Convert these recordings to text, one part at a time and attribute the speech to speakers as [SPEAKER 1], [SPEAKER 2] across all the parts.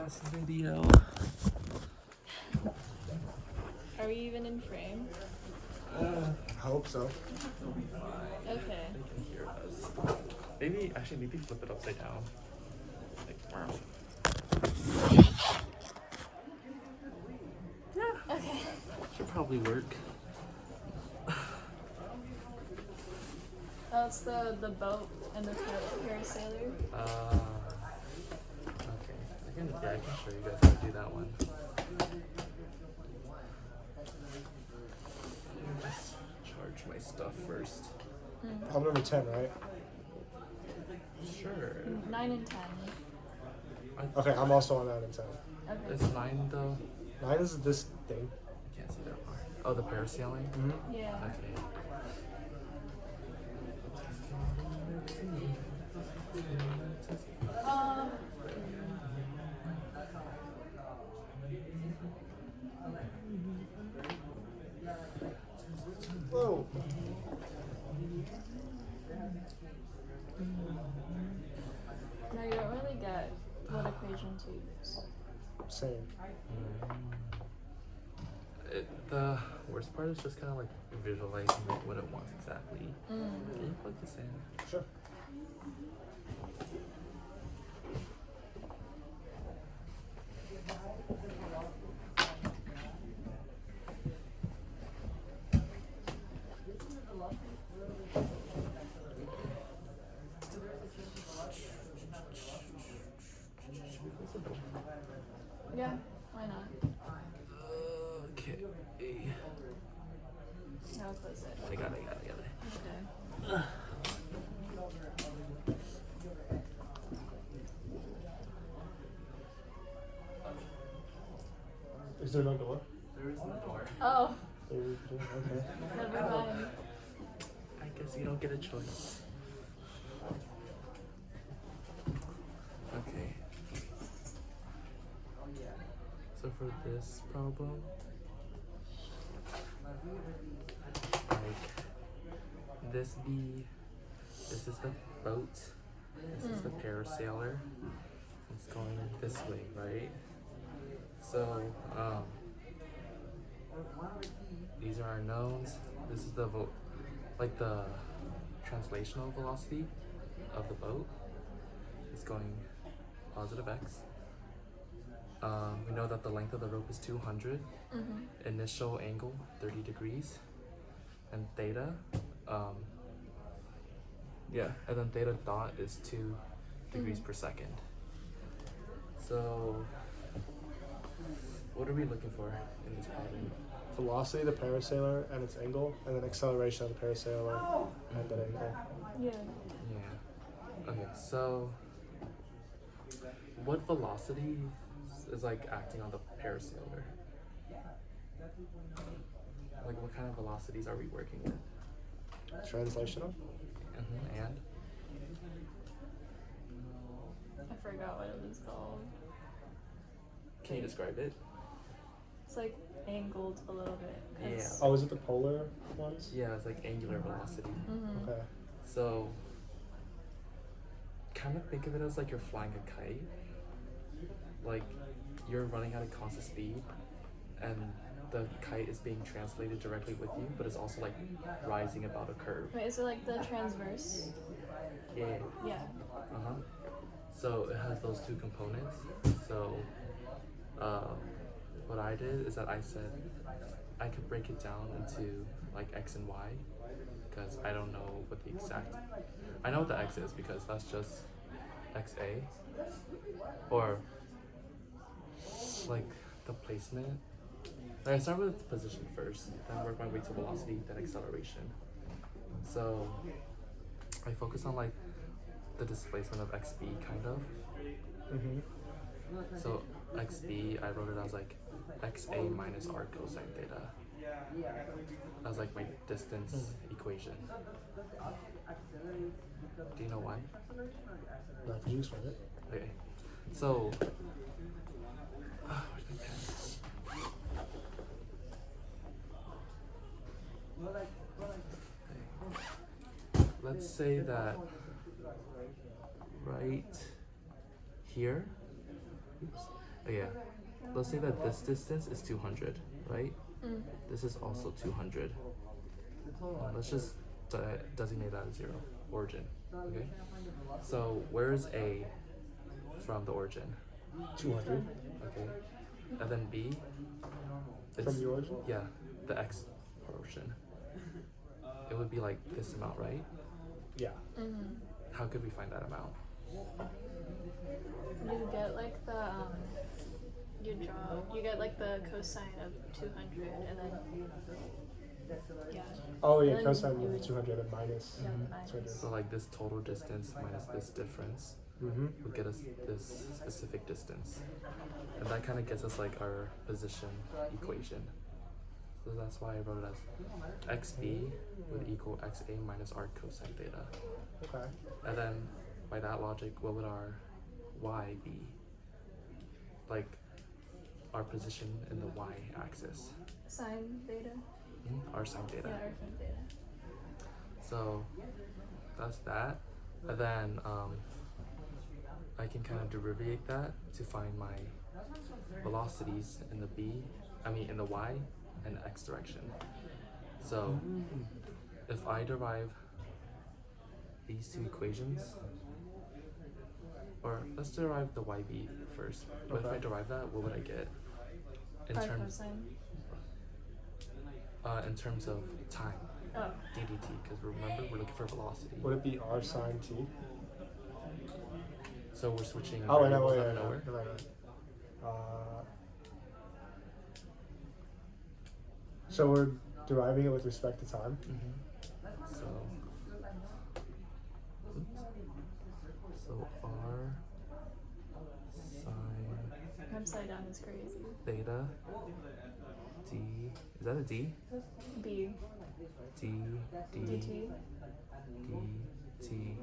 [SPEAKER 1] last video.
[SPEAKER 2] Are we even in frame?
[SPEAKER 3] I hope so.
[SPEAKER 1] It'll be fine.
[SPEAKER 2] Okay.
[SPEAKER 1] They can hear us. Maybe flip it upside down. Like, wow. Yeah.
[SPEAKER 2] Okay.
[SPEAKER 1] Should probably work.
[SPEAKER 2] Oh, it's the boat and the parasailer.
[SPEAKER 1] Okay. I can show you guys how to do that one. Let's charge my stuff first.
[SPEAKER 3] I'm number 10, right?
[SPEAKER 1] Sure.
[SPEAKER 2] 9 and 10.
[SPEAKER 3] Okay, I'm also on 9 and 10.
[SPEAKER 2] Okay.
[SPEAKER 1] Is 9 though?
[SPEAKER 3] 9 is this thing.
[SPEAKER 1] I can't see that far. Oh, the parasailing?
[SPEAKER 2] Yeah.
[SPEAKER 1] Okay.
[SPEAKER 3] Whoa.
[SPEAKER 2] No, you don't really get what equation to use.
[SPEAKER 3] Same.
[SPEAKER 1] The worst part is just kind of like visualizing what it wants exactly. Can you plug this in?
[SPEAKER 3] Sure.
[SPEAKER 2] Yeah, why not?
[SPEAKER 1] Okay.
[SPEAKER 2] Now close it.
[SPEAKER 1] I got it.
[SPEAKER 2] Okay.
[SPEAKER 3] Is there no door?
[SPEAKER 1] There is no door.
[SPEAKER 2] Oh,
[SPEAKER 3] Okay.
[SPEAKER 2] never mind.
[SPEAKER 1] I guess you don't get a choice. Okay. So for this problem, like this is the boat, this is the parasailer. It's going this way, right? So these are our knowns. This is the the translational velocity of the boat. It's going positive x. We know that the length of the rope is 200. Initial angle 30 degrees, and theta, and then theta dot is 2 degrees per second. So, what are we looking for in this problem?
[SPEAKER 3] Velocity of the parasailer and its angle, and then acceleration of the parasailer and that angle.
[SPEAKER 2] Yeah.
[SPEAKER 1] Yeah. Okay, so what velocity is like acting on the parasailer? Like what kind of velocities are we working with?
[SPEAKER 3] Translational?
[SPEAKER 1] And?
[SPEAKER 2] I forgot what it was called.
[SPEAKER 1] Can you describe it?
[SPEAKER 2] It's like angled a little bit. 'Cause-
[SPEAKER 3] Oh, is it the polar ones?
[SPEAKER 1] Yeah, it's like angular velocity.
[SPEAKER 3] Okay.
[SPEAKER 1] So, kind of think of it as like you're flying a kite. Like, you're running at a constant speed, and the kite is being translated directly with you, but it's also like rising about a curve.
[SPEAKER 2] Wait, is it like the transverse?
[SPEAKER 1] Yeah.
[SPEAKER 2] Yeah.
[SPEAKER 1] Uh-huh. So it has those two components. So what I did is that I said I could break it down into like x and y, because I don't know what the exact, I know what the x is because that's just xa, or like the placement. I start with position first, then work my way to velocity, then acceleration. So I focus on like the displacement of xb kind of. So xb, I wrote it as like xa minus r cosine theta. That's like my distance equation. Do you know why?
[SPEAKER 3] No, could you explain it?
[SPEAKER 1] Okay. So where's my pen? Let's say that right here, oops, yeah. Let's say that this distance is 200, right?
[SPEAKER 2] Mm.
[SPEAKER 1] This is also 200. Let's just designate that as 0, origin. Okay. So where's A from the origin?
[SPEAKER 3] 200
[SPEAKER 1] Okay. And then B.
[SPEAKER 3] from the origin.
[SPEAKER 1] Yeah, the x portion. It would be like this amount, right?
[SPEAKER 3] Yeah.
[SPEAKER 2] Mm-hmm.
[SPEAKER 1] How could we find that amount?
[SPEAKER 2] You get like the you get like the cosine of 200 and then yeah.
[SPEAKER 3] Oh yeah,
[SPEAKER 2] And then
[SPEAKER 3] cosine
[SPEAKER 2] you
[SPEAKER 3] of
[SPEAKER 2] would-
[SPEAKER 3] 200 and minus.
[SPEAKER 2] Yeah,
[SPEAKER 3] That's what it
[SPEAKER 2] minus.
[SPEAKER 3] is.
[SPEAKER 1] So like this total distance minus this difference
[SPEAKER 3] Mm-hmm.
[SPEAKER 1] would get us this specific distance. And that kind of gets us like our position equation. So that's why I wrote it as xb would equal xa minus r cosine theta.
[SPEAKER 3] Okay.
[SPEAKER 1] And then by that logic, what would our y be? Like our position in the y-axis.
[SPEAKER 2] Sine theta.
[SPEAKER 1] Our sine theta.
[SPEAKER 2] Yeah, or sine theta.
[SPEAKER 1] So that's that. And then I can kind of derivate that to find my velocities in the in the y and x direction. So if I derive these two equations, or let's derive the yb first. But if I
[SPEAKER 3] Okay.
[SPEAKER 1] derive that, what would I get? In
[SPEAKER 2] Or
[SPEAKER 1] terms
[SPEAKER 2] cosine.
[SPEAKER 1] in terms of time,
[SPEAKER 2] Oh.
[SPEAKER 1] ddt, because remember we're looking for velocity.
[SPEAKER 3] Would it be r sine t?
[SPEAKER 1] So we're switching
[SPEAKER 3] Oh, wait, no,
[SPEAKER 1] variables
[SPEAKER 3] wait,
[SPEAKER 1] out
[SPEAKER 3] wait,
[SPEAKER 1] of nowhere.
[SPEAKER 3] no. So we're deriving it with respect to time.
[SPEAKER 1] So, so r sine
[SPEAKER 2] Upside down is crazy.
[SPEAKER 1] theta d, is that a d?
[SPEAKER 2] B.
[SPEAKER 1] d
[SPEAKER 2] DT.
[SPEAKER 1] dt.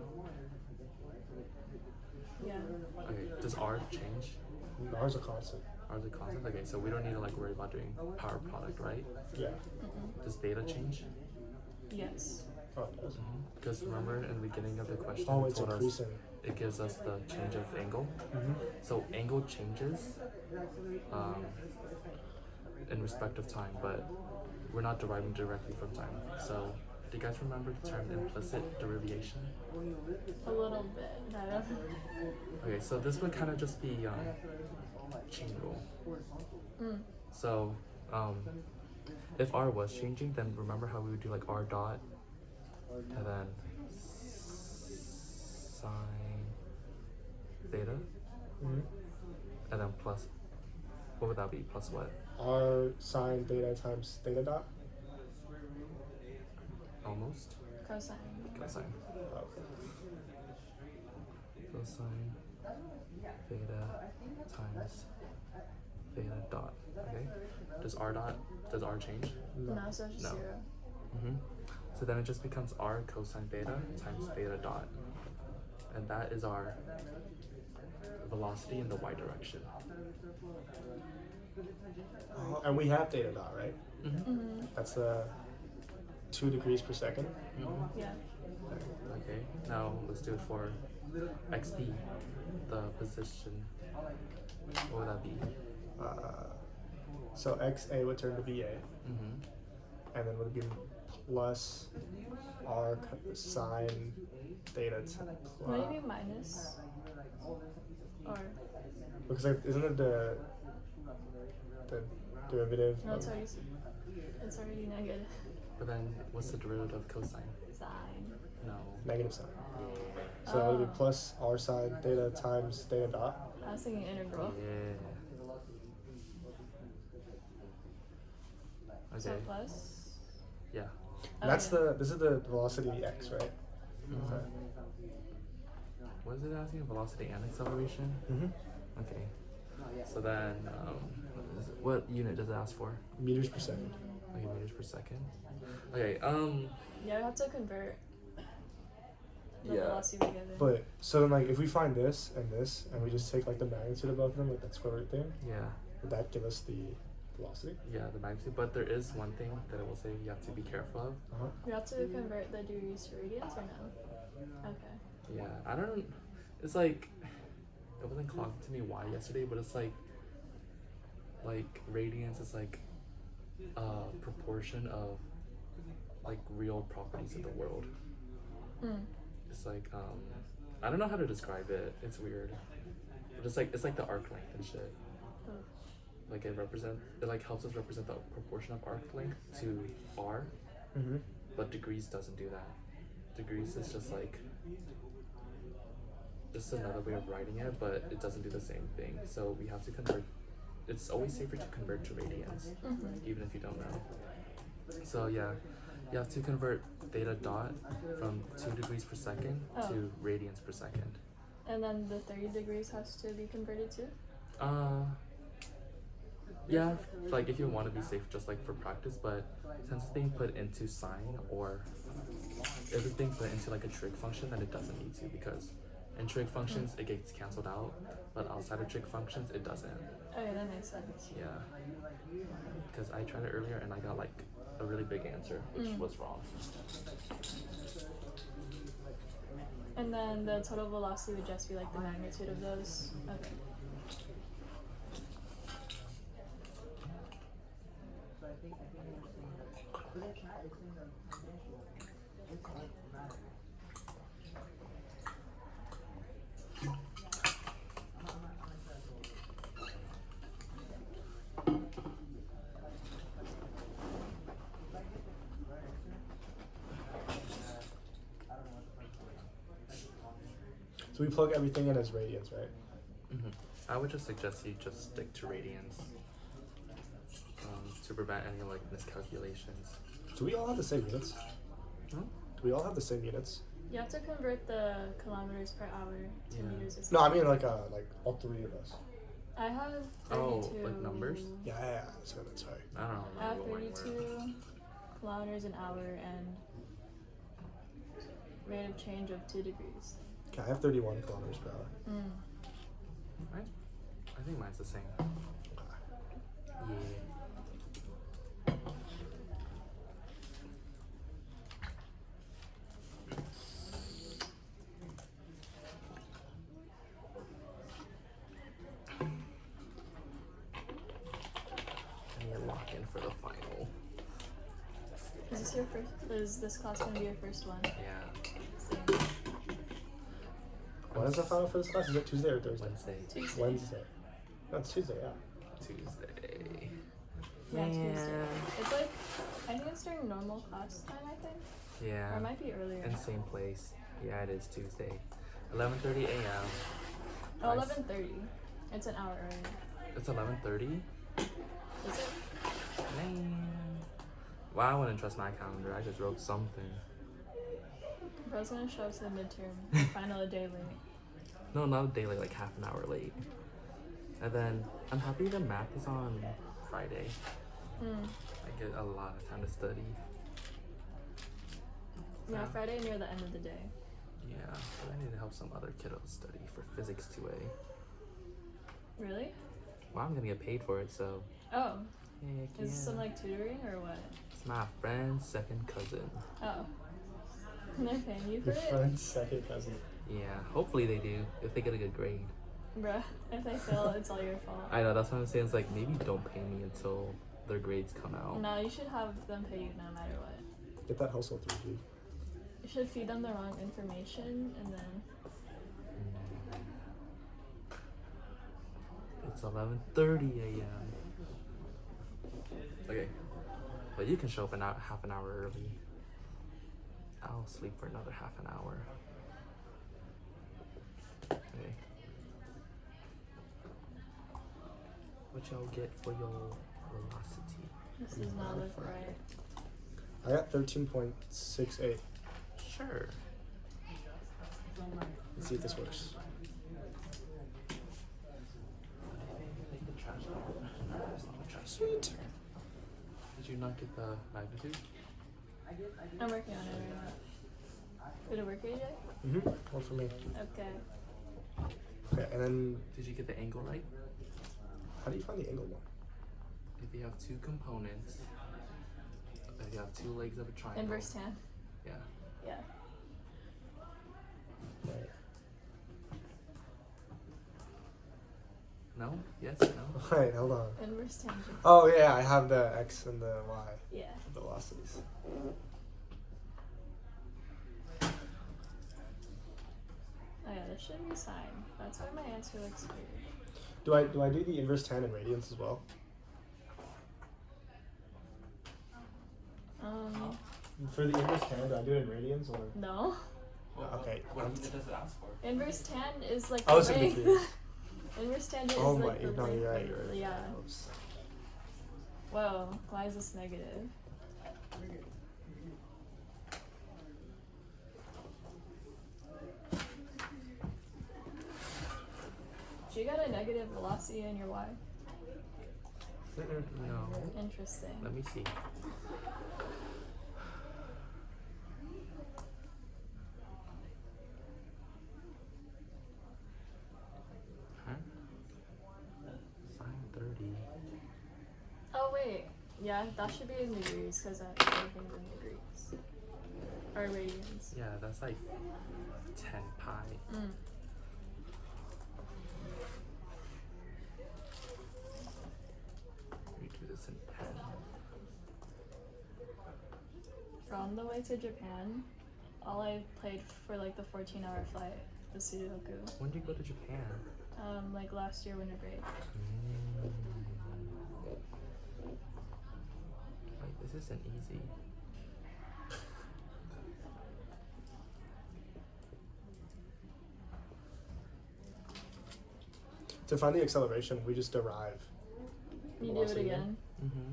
[SPEAKER 2] Yeah.
[SPEAKER 1] Okay, does r change?
[SPEAKER 3] R's a constant.
[SPEAKER 1] R is a constant? Okay, so we don't need to like worry about doing power product, right?
[SPEAKER 3] Yeah.
[SPEAKER 1] Does theta change?
[SPEAKER 2] Yes.
[SPEAKER 3] Oh, it does.
[SPEAKER 1] Because remember in the beginning of the question,
[SPEAKER 3] Oh,
[SPEAKER 1] it
[SPEAKER 3] it's
[SPEAKER 1] told us
[SPEAKER 3] increasing.
[SPEAKER 1] it gives us the change of angle.
[SPEAKER 3] Mm-hmm.
[SPEAKER 1] So angle changes in respect of time, but we're not deriving directly from time. So do you guys remember the term implicit derivation?
[SPEAKER 2] A little bit. I don't
[SPEAKER 1] Okay, so this would kind of just be chain rule.
[SPEAKER 2] Mm.
[SPEAKER 1] So if r was changing, then remember how we would do like r dot and then sine theta
[SPEAKER 3] Mm-hmm.
[SPEAKER 1] and then plus, what would that be? Plus what?
[SPEAKER 3] R sine theta times theta dot.
[SPEAKER 1] Almost.
[SPEAKER 2] Cosine.
[SPEAKER 1] Cosine.
[SPEAKER 3] Oh.
[SPEAKER 1] Cosine theta times theta dot. Okay. Does r change?
[SPEAKER 3] No.
[SPEAKER 2] No, so it's just
[SPEAKER 1] No.
[SPEAKER 2] 0.
[SPEAKER 1] So then it just becomes r cosine theta times theta dot, and that is our velocity in the y direction.
[SPEAKER 3] Oh, and we have theta dot, right?
[SPEAKER 2] Mm-hmm.
[SPEAKER 3] That's the 2 degrees per second.
[SPEAKER 2] Yeah.
[SPEAKER 1] Okay. Now let's do it for xb, the position. What would that be?
[SPEAKER 3] So XA would turn to BA,
[SPEAKER 1] Mm-hmm.
[SPEAKER 3] and then would be plus R sine theta
[SPEAKER 2] Would it be minus? Or
[SPEAKER 3] because like, isn't it the derivative?
[SPEAKER 2] no,
[SPEAKER 3] of-
[SPEAKER 2] it's already negative.
[SPEAKER 1] But then what's the derivative of cosine?
[SPEAKER 2] Sine.
[SPEAKER 1] No.
[SPEAKER 3] negative sign. So it would
[SPEAKER 2] Oh.
[SPEAKER 3] be plus R sine theta times theta dot.
[SPEAKER 2] I was thinking integral.
[SPEAKER 1] Yeah.
[SPEAKER 2] So
[SPEAKER 1] Okay.
[SPEAKER 2] plus.
[SPEAKER 1] Yeah.
[SPEAKER 3] And that's
[SPEAKER 2] Okay.
[SPEAKER 3] this is the velocity x, right?
[SPEAKER 1] Mhm.
[SPEAKER 3] Okay.
[SPEAKER 1] What is it asking? Velocity and acceleration?
[SPEAKER 3] Mm-hmm.
[SPEAKER 1] Okay. So then, what unit does it ask for?
[SPEAKER 3] Meters per second.
[SPEAKER 1] Okay, meters per second. Okay.
[SPEAKER 2] Yeah, I have to convert the
[SPEAKER 1] Yeah.
[SPEAKER 2] velocity we given.
[SPEAKER 3] But so then like if we find this, and we just take like the magnitude of both of them, like that square root thing,
[SPEAKER 1] Yeah.
[SPEAKER 3] would that give us the velocity?
[SPEAKER 1] Yeah, the magnitude. But there is one thing that I will say you have to be careful of.
[SPEAKER 3] Uh-huh.
[SPEAKER 2] You have to convert the degrees to radians or no? Okay.
[SPEAKER 1] Yeah, I don't. It's like it wasn't clocked to me why yesterday, but it's like like radians is like a proportion of like real properties of the world.
[SPEAKER 2] Mm.
[SPEAKER 1] It's like I don't know how to describe it. It's weird. But it's like the arc length and shit.
[SPEAKER 2] Oh.
[SPEAKER 1] Like it like helps us represent the proportion of arc length to r,
[SPEAKER 3] Mm-hmm.
[SPEAKER 1] but degrees doesn't do that. Degrees is just like just another way of writing it, but it doesn't do the same thing. So we have to convert. It's always safer to convert to radians, even if you don't know. So yeah, you have to convert theta dot from 2 degrees per second to radians per second.
[SPEAKER 2] And then the 30 degrees has to be converted to?
[SPEAKER 1] Yeah, like if you want to be safe, just like for practice, but since it's being put into sine or if it's being put into like a trig function, then it doesn't need to, because in trig functions it gets canceled out, but outside of trig functions it doesn't.
[SPEAKER 2] Okay, that makes sense.
[SPEAKER 1] Yeah, because I tried it earlier and I got like a really big answer, which was wrong.
[SPEAKER 2] And then the total velocity would just be like the magnitude of those? Okay.
[SPEAKER 3] So we plug everything in as radians, right?
[SPEAKER 1] I would just suggest you just stick to radians to prevent any like miscalculations.
[SPEAKER 3] Do we all have the same units?
[SPEAKER 1] Hmm?
[SPEAKER 3] Do we all have the same units?
[SPEAKER 2] You have to convert the kilometers per hour to
[SPEAKER 1] Yeah.
[SPEAKER 2] meters a second.
[SPEAKER 3] No, I mean like all three of us.
[SPEAKER 2] I have 32.
[SPEAKER 1] Oh, like numbers?
[SPEAKER 3] Yeah, that's right.
[SPEAKER 1] I don't know.
[SPEAKER 2] I have
[SPEAKER 1] what mine were.
[SPEAKER 2] 32 kilometers an hour and rate of change of 2 degrees.
[SPEAKER 3] Okay, I have 31 kilometers per hour.
[SPEAKER 1] Right? I think mine's the same. Yeah. And you're locked in for the final.
[SPEAKER 2] Is this class going to be your first one?
[SPEAKER 1] Yeah.
[SPEAKER 2] Same.
[SPEAKER 3] When is the final for this class? Is it Tuesday or Thursday?
[SPEAKER 1] Wednesday.
[SPEAKER 2] Tuesday.
[SPEAKER 3] Wednesday. No, it's Tuesday, yeah.
[SPEAKER 1] Tuesday.
[SPEAKER 2] Yeah, Tuesday.
[SPEAKER 1] Man.
[SPEAKER 2] It's like, I think it's during normal class time, I think.
[SPEAKER 1] Yeah.
[SPEAKER 2] Or it might be earlier.
[SPEAKER 1] In the same place. Yeah, it is Tuesday. 11:30 a.m.
[SPEAKER 2] Oh,
[SPEAKER 1] Nice.
[SPEAKER 2] 11:30. It's an hour early.
[SPEAKER 1] It's 11:30.
[SPEAKER 2] Is it?
[SPEAKER 1] Man. Wow, I wouldn't trust my calendar. I just wrote something.
[SPEAKER 2] Bro's gonna show us the midterm. Final a day late.
[SPEAKER 1] No, not a day late, like half an hour late. And then I'm happy the math is on Friday. I get a lot of time to study.
[SPEAKER 2] Yeah, Friday near the end of the day.
[SPEAKER 1] Yeah, but I need to help some other kiddos study for physics 2A.
[SPEAKER 2] Really?
[SPEAKER 1] Well, I'm gonna get paid for it, so.
[SPEAKER 2] Oh.
[SPEAKER 1] Heck
[SPEAKER 2] Is this
[SPEAKER 1] yeah.
[SPEAKER 2] some like tutoring or what?
[SPEAKER 1] It's my friend's second cousin.
[SPEAKER 2] Oh. They're paying you for
[SPEAKER 3] Your
[SPEAKER 2] it?
[SPEAKER 3] friend's second cousin.
[SPEAKER 1] Yeah, hopefully they do, if they get a good grade.
[SPEAKER 2] Bruh, if they fail, it's all your fault.
[SPEAKER 1] I know, that's what I'm saying. It's like, maybe don't pay me until their grades come out.
[SPEAKER 2] No, you should have them pay you no matter what.
[SPEAKER 3] Get that household 3G.
[SPEAKER 2] You should feed them the wrong information and then.
[SPEAKER 1] It's 11:30 a.m. Okay, but you can show up half an hour early. I'll sleep for another half an hour. Okay. What y'all get for your velocity?
[SPEAKER 2] This does not look right.
[SPEAKER 3] I got 13.68.
[SPEAKER 1] Sure.
[SPEAKER 3] Let's see if this works.
[SPEAKER 1] Take the trash out. It's not the trash.
[SPEAKER 3] Sweet.
[SPEAKER 1] Did you not get the magnitude?
[SPEAKER 2] I'm working on it right now. Did it work, AJ?
[SPEAKER 3] Mm-hmm. One for me.
[SPEAKER 2] Okay.
[SPEAKER 3] Okay, and then
[SPEAKER 1] Did you get the angle right?
[SPEAKER 3] how do you find the angle one?
[SPEAKER 1] If you have two components, if you have two legs of a triangle.
[SPEAKER 2] Inverse tan.
[SPEAKER 1] Yeah.
[SPEAKER 2] Yeah.
[SPEAKER 3] Right.
[SPEAKER 1] No? Yes? No?
[SPEAKER 3] Wait, hold on.
[SPEAKER 2] Inverse tangent.
[SPEAKER 3] Oh yeah, I have the x and the y,
[SPEAKER 2] Yeah.
[SPEAKER 3] the velocities.
[SPEAKER 2] Oh yeah, this should be sine. That's why my answer looks weird.
[SPEAKER 3] Do I do the inverse tan in radians as well? For the inverse tan, do I do it in radians or?
[SPEAKER 2] No.
[SPEAKER 3] Okay.
[SPEAKER 1] What does it ask for?
[SPEAKER 2] Inverse tan is like
[SPEAKER 3] I was
[SPEAKER 2] the
[SPEAKER 3] in
[SPEAKER 2] way.
[SPEAKER 3] between.
[SPEAKER 2] Inverse tangent
[SPEAKER 3] Oh
[SPEAKER 2] is
[SPEAKER 3] my,
[SPEAKER 2] like the
[SPEAKER 3] no,
[SPEAKER 2] length
[SPEAKER 3] you're right.
[SPEAKER 2] of-
[SPEAKER 3] You're right.
[SPEAKER 2] Yeah.
[SPEAKER 3] Oops.
[SPEAKER 2] Whoa, why is this negative? Do you got a negative velocity in your y?
[SPEAKER 1] No.
[SPEAKER 2] Interesting.
[SPEAKER 1] Let me see. Huh? Sine 30.
[SPEAKER 2] Oh wait, yeah, that should be in degrees because everything's in degrees. Or radians.
[SPEAKER 1] Yeah, that's like 10 pi.
[SPEAKER 2] Mm.
[SPEAKER 1] We do this in pen.
[SPEAKER 2] On the way to Japan, all I played for like the 14-hour flight was Sudoku.
[SPEAKER 1] When did you go to Japan?
[SPEAKER 2] Like last year winter break.
[SPEAKER 1] Like, this isn't easy.
[SPEAKER 3] To find the acceleration, we just derive.
[SPEAKER 2] You do it
[SPEAKER 3] velocity
[SPEAKER 2] again.
[SPEAKER 1] Mm-hmm.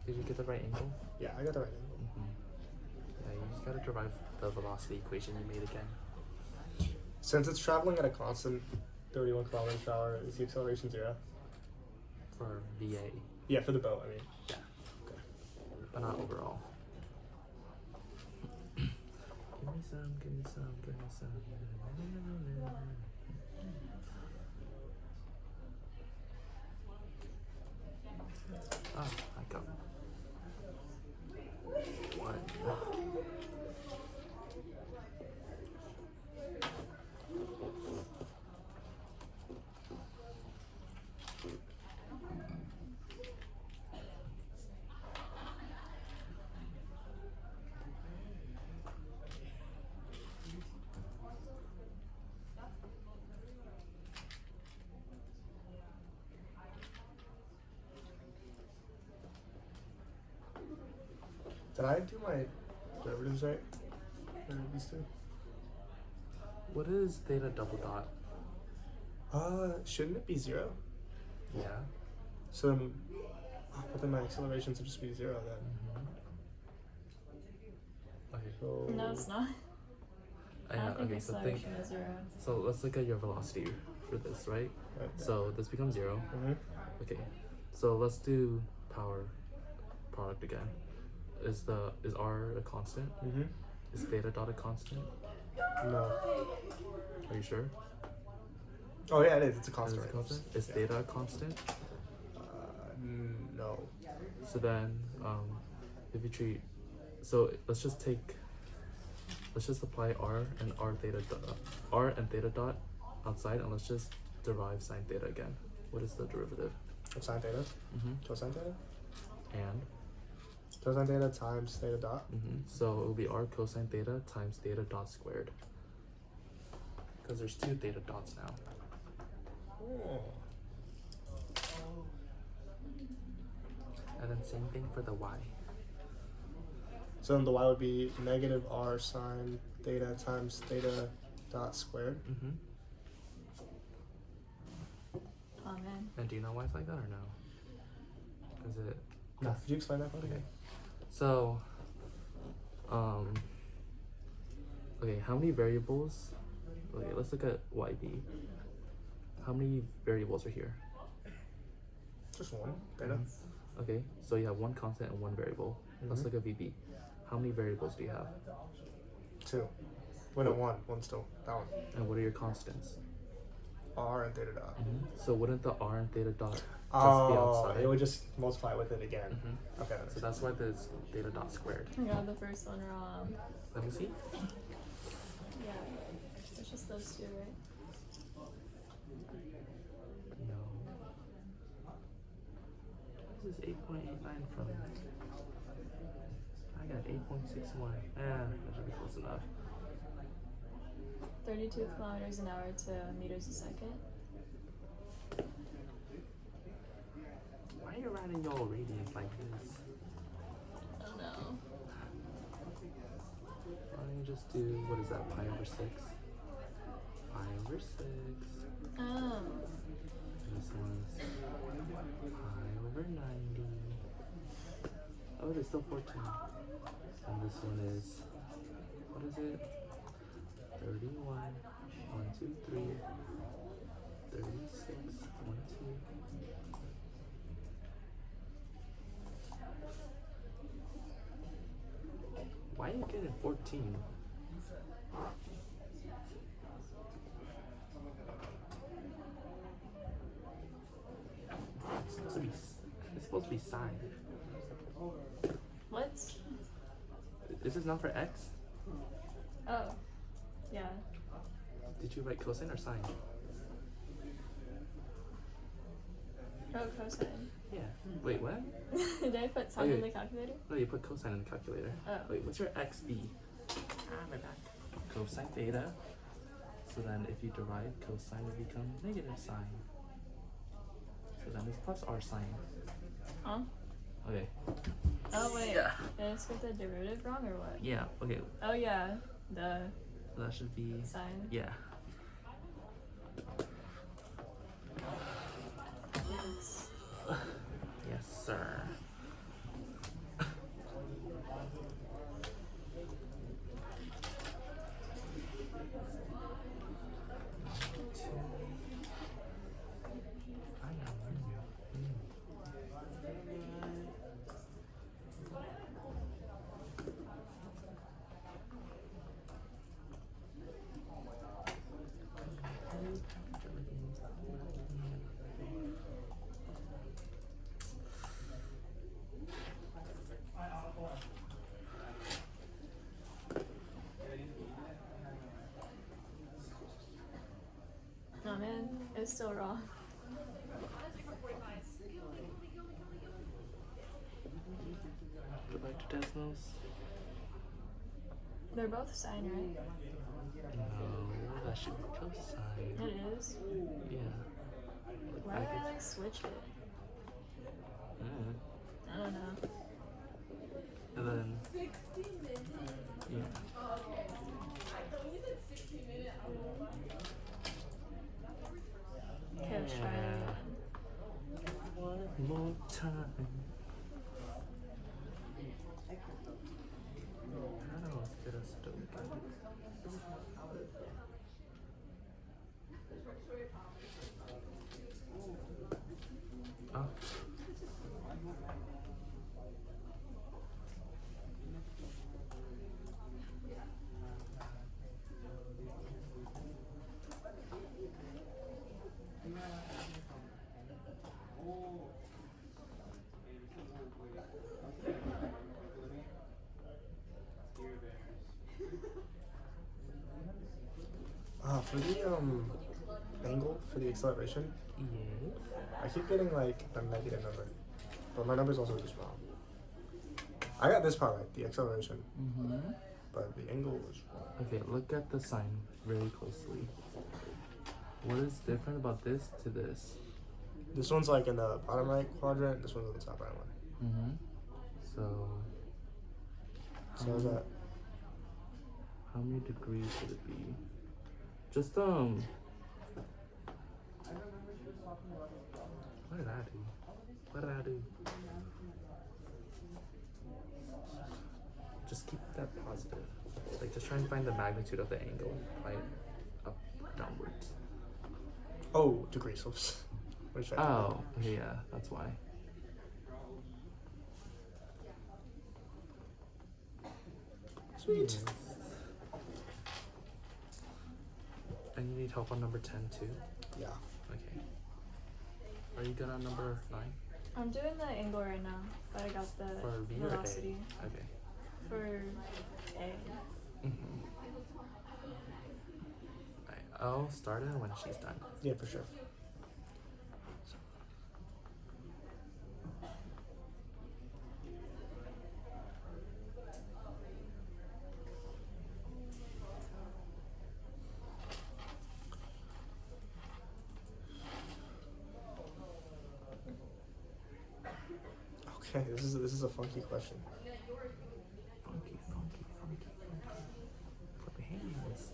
[SPEAKER 1] Did you get the right angle?
[SPEAKER 3] Yeah, I got the right angle.
[SPEAKER 1] Mm-hmm. Yeah, you just gotta derive the velocity equation you made again.
[SPEAKER 3] Since it's traveling at a constant 31 kilometers per hour, is the acceleration 0?
[SPEAKER 1] For VA.
[SPEAKER 3] Yeah, for the boat, I mean.
[SPEAKER 1] Yeah.
[SPEAKER 3] Okay.
[SPEAKER 1] But not overall. Give me some, give me some, give me some. Ah, I got what?
[SPEAKER 3] Did I do my derivatives right? Or these two?
[SPEAKER 1] What is theta double dot?
[SPEAKER 3] Shouldn't it be 0?
[SPEAKER 1] Yeah.
[SPEAKER 3] So then, but then my accelerations would just be 0 then.
[SPEAKER 1] Okay.
[SPEAKER 3] So
[SPEAKER 2] No, it's not. I don't think
[SPEAKER 1] okay, so think.
[SPEAKER 2] acceleration is 0.
[SPEAKER 1] So let's look at your velocity for this, right?
[SPEAKER 3] Right.
[SPEAKER 1] So this becomes 0.
[SPEAKER 3] Mm-hmm.
[SPEAKER 1] Okay. So let's do power product again. Is R a constant?
[SPEAKER 3] Mm-hmm.
[SPEAKER 1] Is theta dot a constant?
[SPEAKER 3] No.
[SPEAKER 1] Are you sure?
[SPEAKER 3] Oh yeah, it is. It's a
[SPEAKER 1] Is
[SPEAKER 3] constant.
[SPEAKER 1] it
[SPEAKER 3] Right?
[SPEAKER 1] constant? Is
[SPEAKER 3] Yeah.
[SPEAKER 1] theta a constant?
[SPEAKER 3] No.
[SPEAKER 1] So then, if you treat, so let's just apply R and theta dot outside, and let's just derive sine theta again. What is the derivative?
[SPEAKER 3] Of sine theta?
[SPEAKER 1] Mm-hmm.
[SPEAKER 3] Cosine theta?
[SPEAKER 1] And
[SPEAKER 3] Cosine theta times theta dot?
[SPEAKER 1] so it will be R cosine theta times theta dot squared. Because there's 2 theta dots now.
[SPEAKER 3] Oh.
[SPEAKER 1] And then same thing for the Y.
[SPEAKER 3] So then the y would be negative r sine theta times theta dot squared.
[SPEAKER 1] Mm-hmm.
[SPEAKER 2] Oh man.
[SPEAKER 1] And do you know why it's like that or no? Is it?
[SPEAKER 3] No. Could you explain that part
[SPEAKER 1] Okay.
[SPEAKER 3] again?
[SPEAKER 1] So, okay, how many variables? Okay, let's look at YB. How many variables are here?
[SPEAKER 3] Just one. Theta.
[SPEAKER 1] Okay, so you have one constant and one variable. Let's
[SPEAKER 3] Mhm.
[SPEAKER 1] look at VB. How many variables do you have?
[SPEAKER 3] 2. Wait, no, 1. 1 still. That one.
[SPEAKER 1] And what are your constants?
[SPEAKER 3] R and theta dot.
[SPEAKER 1] So wouldn't the R and theta dot just be
[SPEAKER 3] Oh,
[SPEAKER 1] outside?
[SPEAKER 3] it would just multiply with it again.
[SPEAKER 1] Mhm.
[SPEAKER 3] Okay. That makes
[SPEAKER 1] So
[SPEAKER 3] sense.
[SPEAKER 1] that's why there's theta dot squared.
[SPEAKER 2] I got the first one wrong.
[SPEAKER 1] Let me see.
[SPEAKER 2] Yeah. It's just those two, right?
[SPEAKER 1] This is 8.89 from. I got 8.61. That should be close enough.
[SPEAKER 2] 32 kilometers an hour to meters a second.
[SPEAKER 1] Why are you writing your radians like this?
[SPEAKER 2] I don't know.
[SPEAKER 1] Why don't you just do, what is that, pi over 6? Pi over 6.
[SPEAKER 2] Oh.
[SPEAKER 1] This one's pi over 90. Oh, there's still 14. And this one is, what is it? 31, 1, 2, 3, 36, 1, 2. Why are you getting 14? It's supposed to be sine.
[SPEAKER 2] What?
[SPEAKER 1] This is not for x?
[SPEAKER 2] Oh. Yeah.
[SPEAKER 1] Did you write cosine or sine?
[SPEAKER 2] Oh, cosine.
[SPEAKER 1] Yeah. Wait, what?
[SPEAKER 2] Did I put sine in the calculator?
[SPEAKER 1] No, you put cosine in the calculator.
[SPEAKER 2] Oh.
[SPEAKER 1] Wait, what's your x be? My back. Cosine theta. So then if you derive cosine, it becomes negative sine. So then it's plus r sine.
[SPEAKER 2] Huh?
[SPEAKER 1] Okay.
[SPEAKER 2] Oh, wait.
[SPEAKER 1] Yeah.
[SPEAKER 2] Did I just get the derivative wrong or what?
[SPEAKER 1] Yeah, okay.
[SPEAKER 2] Oh, yeah. The
[SPEAKER 1] So that should be,
[SPEAKER 2] sine.
[SPEAKER 1] yeah.
[SPEAKER 2] Yes.
[SPEAKER 1] Yes, sir.
[SPEAKER 2] Oh, man. It's still wrong.
[SPEAKER 1] Go back to Desmos.
[SPEAKER 2] They're both sine, right?
[SPEAKER 1] No, that should be cosine.
[SPEAKER 2] It is.
[SPEAKER 1] Yeah.
[SPEAKER 2] Why did I like switch it? I don't know.
[SPEAKER 1] And then, yeah.
[SPEAKER 2] Okay, let's try it again.
[SPEAKER 1] One more time. I don't know if it is still good. Oh.
[SPEAKER 3] For the angle for the acceleration,
[SPEAKER 1] Yes.
[SPEAKER 3] I keep getting like a negative number, but my number's also just wrong. I got this part right, the acceleration,
[SPEAKER 1] Mm-hmm.
[SPEAKER 3] but the angle was wrong.
[SPEAKER 1] Okay, look at the sign very closely. What is different about this to this?
[SPEAKER 3] This one's like in the bottom right quadrant. This one's in the top right one.
[SPEAKER 1] Mm-hmm. So,
[SPEAKER 3] So is that
[SPEAKER 1] how many degrees would it be? Just What did I do? What did I do? Just keep that positive. Like, just try and find the magnitude of the angle, right? Up, downwards.
[SPEAKER 3] oh degrees? Oops. What is that?
[SPEAKER 1] Oh, okay, yeah, that's why.
[SPEAKER 3] Sweet.
[SPEAKER 1] Yes. And you need help on number 10 too?
[SPEAKER 3] Yeah.
[SPEAKER 1] Okay. Are you good on number 9?
[SPEAKER 2] I'm doing the angle right now, but I got the
[SPEAKER 1] For V or A?
[SPEAKER 2] velocity
[SPEAKER 1] Okay.
[SPEAKER 2] for A.
[SPEAKER 1] Mm-hmm. Right, I'll start it when she's done.
[SPEAKER 3] Yeah, for sure. Okay, this is a funky question.
[SPEAKER 1] Funky, funky, funky, funky. Put the hands.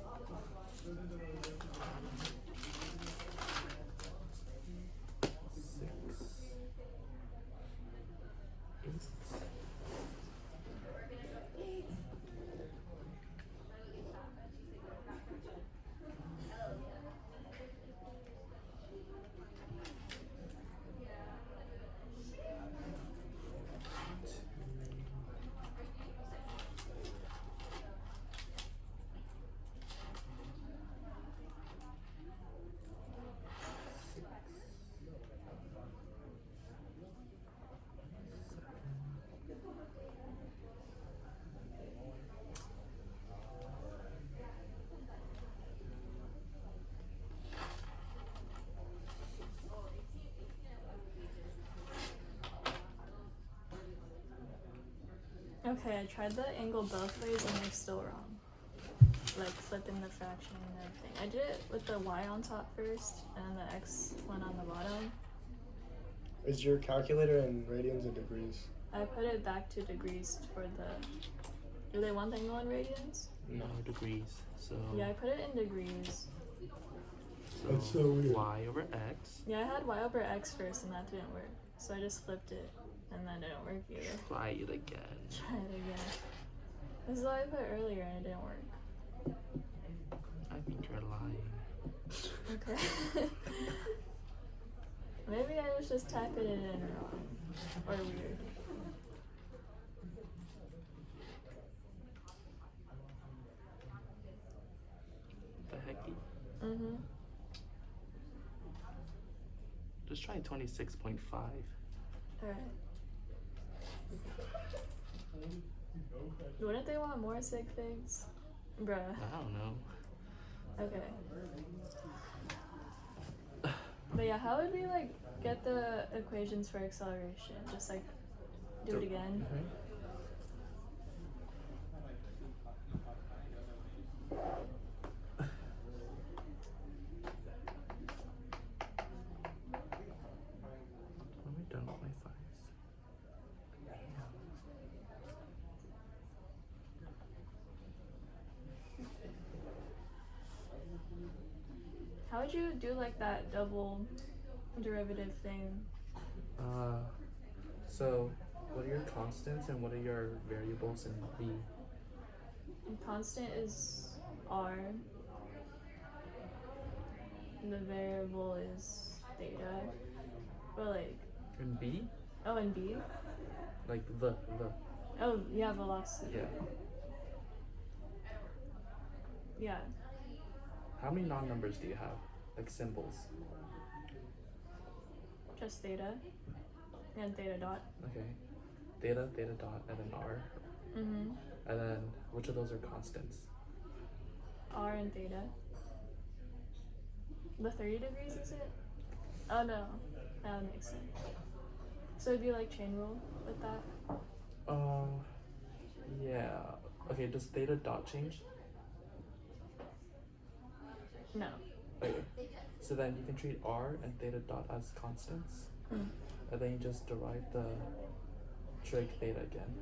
[SPEAKER 2] Okay, I tried the angle both ways and they're still wrong. Like flipping the fraction and everything. I did it with the y on top first and the x one on the bottom.
[SPEAKER 3] Is your calculator in radians and degrees?
[SPEAKER 2] I put it back to degrees for the. Do they want the angle in radians?
[SPEAKER 1] No degrees. So
[SPEAKER 2] Yeah, I put it in degrees.
[SPEAKER 3] That's so weird.
[SPEAKER 1] Y over X.
[SPEAKER 2] Yeah, I had y over x first and that didn't work. So I just flipped it and that didn't work either.
[SPEAKER 1] Try it again.
[SPEAKER 2] Try it again. This is what I put earlier and it didn't work.
[SPEAKER 1] I think you're lying.
[SPEAKER 2] Okay. Maybe I was just typing it in wrong. Or weird.
[SPEAKER 1] The hecky.
[SPEAKER 2] Mm-hmm.
[SPEAKER 1] Just try 26.5.
[SPEAKER 2] Alright. Wouldn't they want more sig figs? Bruh.
[SPEAKER 1] I don't know.
[SPEAKER 2] Okay. But yeah, how would we like get the equations for acceleration? Just like do it again?
[SPEAKER 1] When we're done with my fives.
[SPEAKER 2] How would you do like that double derivative thing?
[SPEAKER 1] So what are your constants and what are your variables in V?
[SPEAKER 2] And constant is r. And the variable is theta. But like,
[SPEAKER 1] In V?
[SPEAKER 2] oh, and b?
[SPEAKER 1] Like the.
[SPEAKER 2] Oh, yeah, velocity.
[SPEAKER 1] Yeah.
[SPEAKER 2] Yeah.
[SPEAKER 1] How many non-numbers do you have? Like symbols?
[SPEAKER 2] Just theta. And theta dot.
[SPEAKER 1] Okay. Theta, theta dot, and then R.
[SPEAKER 2] Mm-hmm.
[SPEAKER 1] And then which of those are constants?
[SPEAKER 2] R and theta. The 30 degrees, is it? Oh no, that would make sense. So it'd be like chain rule with that?
[SPEAKER 1] Yeah. Okay, does theta dot change?
[SPEAKER 2] No.
[SPEAKER 1] Okay. So then you can treat R and theta dot as constants.
[SPEAKER 2] Mm.
[SPEAKER 1] And then you just derive the trig theta again.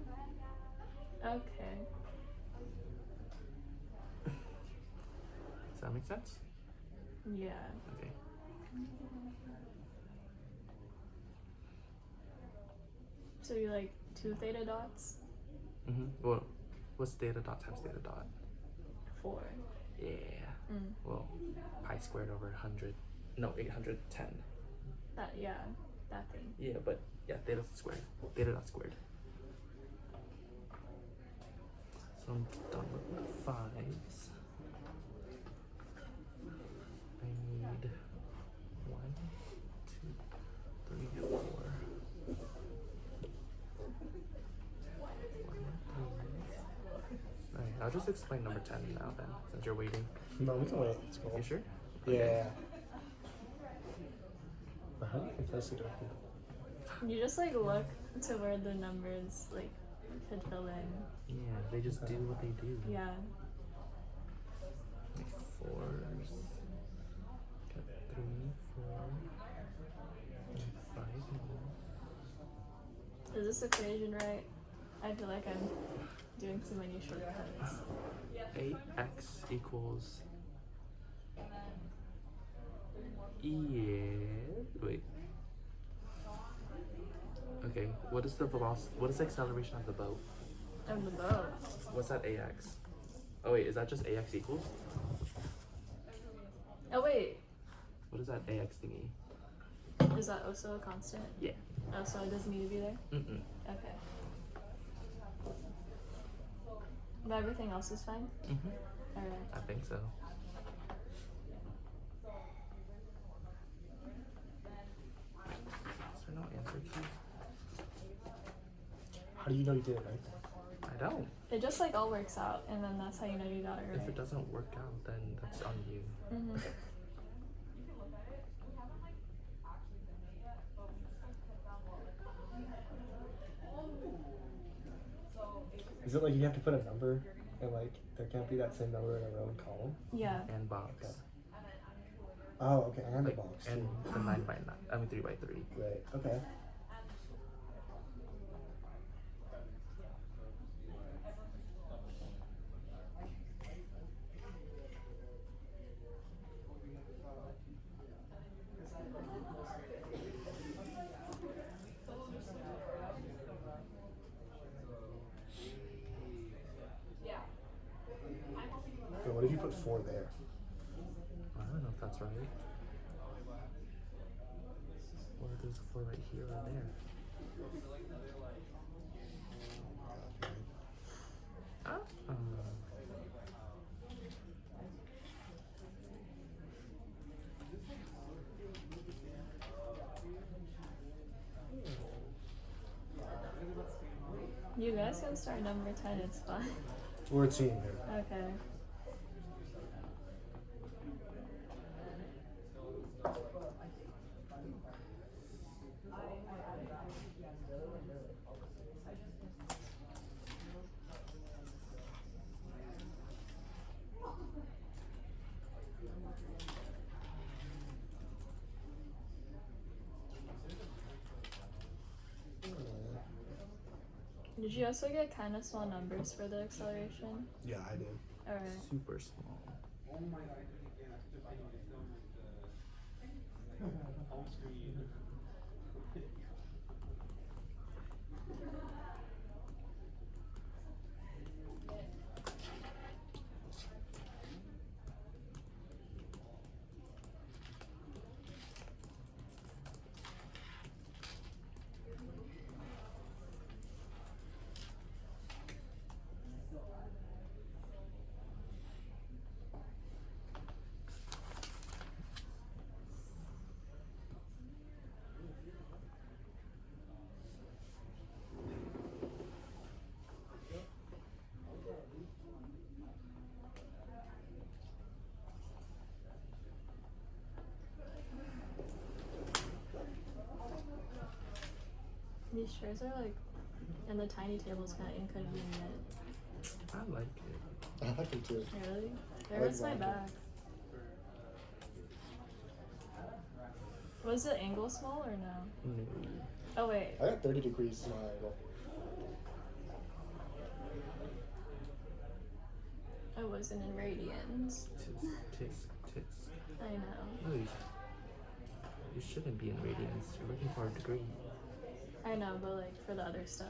[SPEAKER 2] Okay.
[SPEAKER 1] Does that make sense?
[SPEAKER 2] Yeah.
[SPEAKER 1] Okay.
[SPEAKER 2] So you like 2 theta dots?
[SPEAKER 1] Well, what's theta dot times theta dot?
[SPEAKER 2] 4.
[SPEAKER 1] Yeah.
[SPEAKER 2] Mm.
[SPEAKER 1] Well, pi squared over 100. No, 810.
[SPEAKER 2] That, yeah, that thing.
[SPEAKER 1] Yeah, but yeah, theta squared. Theta dot squared. So I'm done with my fives. I need 1, 2, 3, 4. 1, 3. Alright, I'll just explain number 10 now then, since you're waiting.
[SPEAKER 3] No, we can wait. It's cool.
[SPEAKER 1] You sure?
[SPEAKER 3] Yeah. But how do you compress it up?
[SPEAKER 2] You just like look to where the numbers like could fill in.
[SPEAKER 1] Yeah, they just do what they do.
[SPEAKER 2] Yeah.
[SPEAKER 1] Like 4s. Got 3, 4, and 5 more.
[SPEAKER 2] Is this equation right? I feel like I'm doing too many shortcuts.
[SPEAKER 1] 8x equals. Yeah. Wait. Okay. What is the velocity? What is the acceleration of the boat?
[SPEAKER 2] Of the boat.
[SPEAKER 1] What's that ax? Oh wait, is that just ax equals?
[SPEAKER 2] Oh wait,
[SPEAKER 1] What is that ax thingy?
[SPEAKER 2] is that also a constant?
[SPEAKER 1] Yeah.
[SPEAKER 2] Oh, so it doesn't need to be there?
[SPEAKER 1] Mm-mm.
[SPEAKER 2] Okay. But everything else is fine?
[SPEAKER 1] Mm-hmm.
[SPEAKER 2] Alright.
[SPEAKER 1] I think so. Is there no answer key?
[SPEAKER 3] How do you know you did it right?
[SPEAKER 1] I don't.
[SPEAKER 2] It just like all works out, and then that's how you know you got it
[SPEAKER 1] If it
[SPEAKER 2] right.
[SPEAKER 1] doesn't work out, then that's on you.
[SPEAKER 2] Mm-hmm.
[SPEAKER 3] Is it like you have to put a number and like there can't be that same number in a row and column?
[SPEAKER 2] Yeah.
[SPEAKER 1] And box.
[SPEAKER 3] Okay. Oh, okay, and
[SPEAKER 1] Like,
[SPEAKER 3] the box
[SPEAKER 1] and
[SPEAKER 3] too.
[SPEAKER 1] the 9 by 9. I mean 3 by 3.
[SPEAKER 3] Right. Okay. So what if you put 4 there?
[SPEAKER 1] I don't know if that's right. Or there's a 4 right here or there. Ah.
[SPEAKER 2] You guys can start number 10, it's fine.
[SPEAKER 3] We're a team here.
[SPEAKER 2] Okay. Did you also get kind of small numbers for the acceleration?
[SPEAKER 3] Yeah, I did.
[SPEAKER 2] Alright.
[SPEAKER 1] Super small.
[SPEAKER 2] These chairs are like, and the tiny table's kind of inconvenient.
[SPEAKER 1] I like it.
[SPEAKER 3] I like them too.
[SPEAKER 2] Really?
[SPEAKER 3] I
[SPEAKER 2] There
[SPEAKER 3] like
[SPEAKER 2] was my
[SPEAKER 3] round
[SPEAKER 2] back. Was the angle small or no?
[SPEAKER 1] No.
[SPEAKER 2] Oh wait.
[SPEAKER 3] I got 30 degrees is my angle.
[SPEAKER 2] I wasn't in radians.
[SPEAKER 1] Tisk.
[SPEAKER 2] I know.
[SPEAKER 1] No, you shouldn't be in radians. You're looking for a degree.
[SPEAKER 2] I know, but like for the other stuff.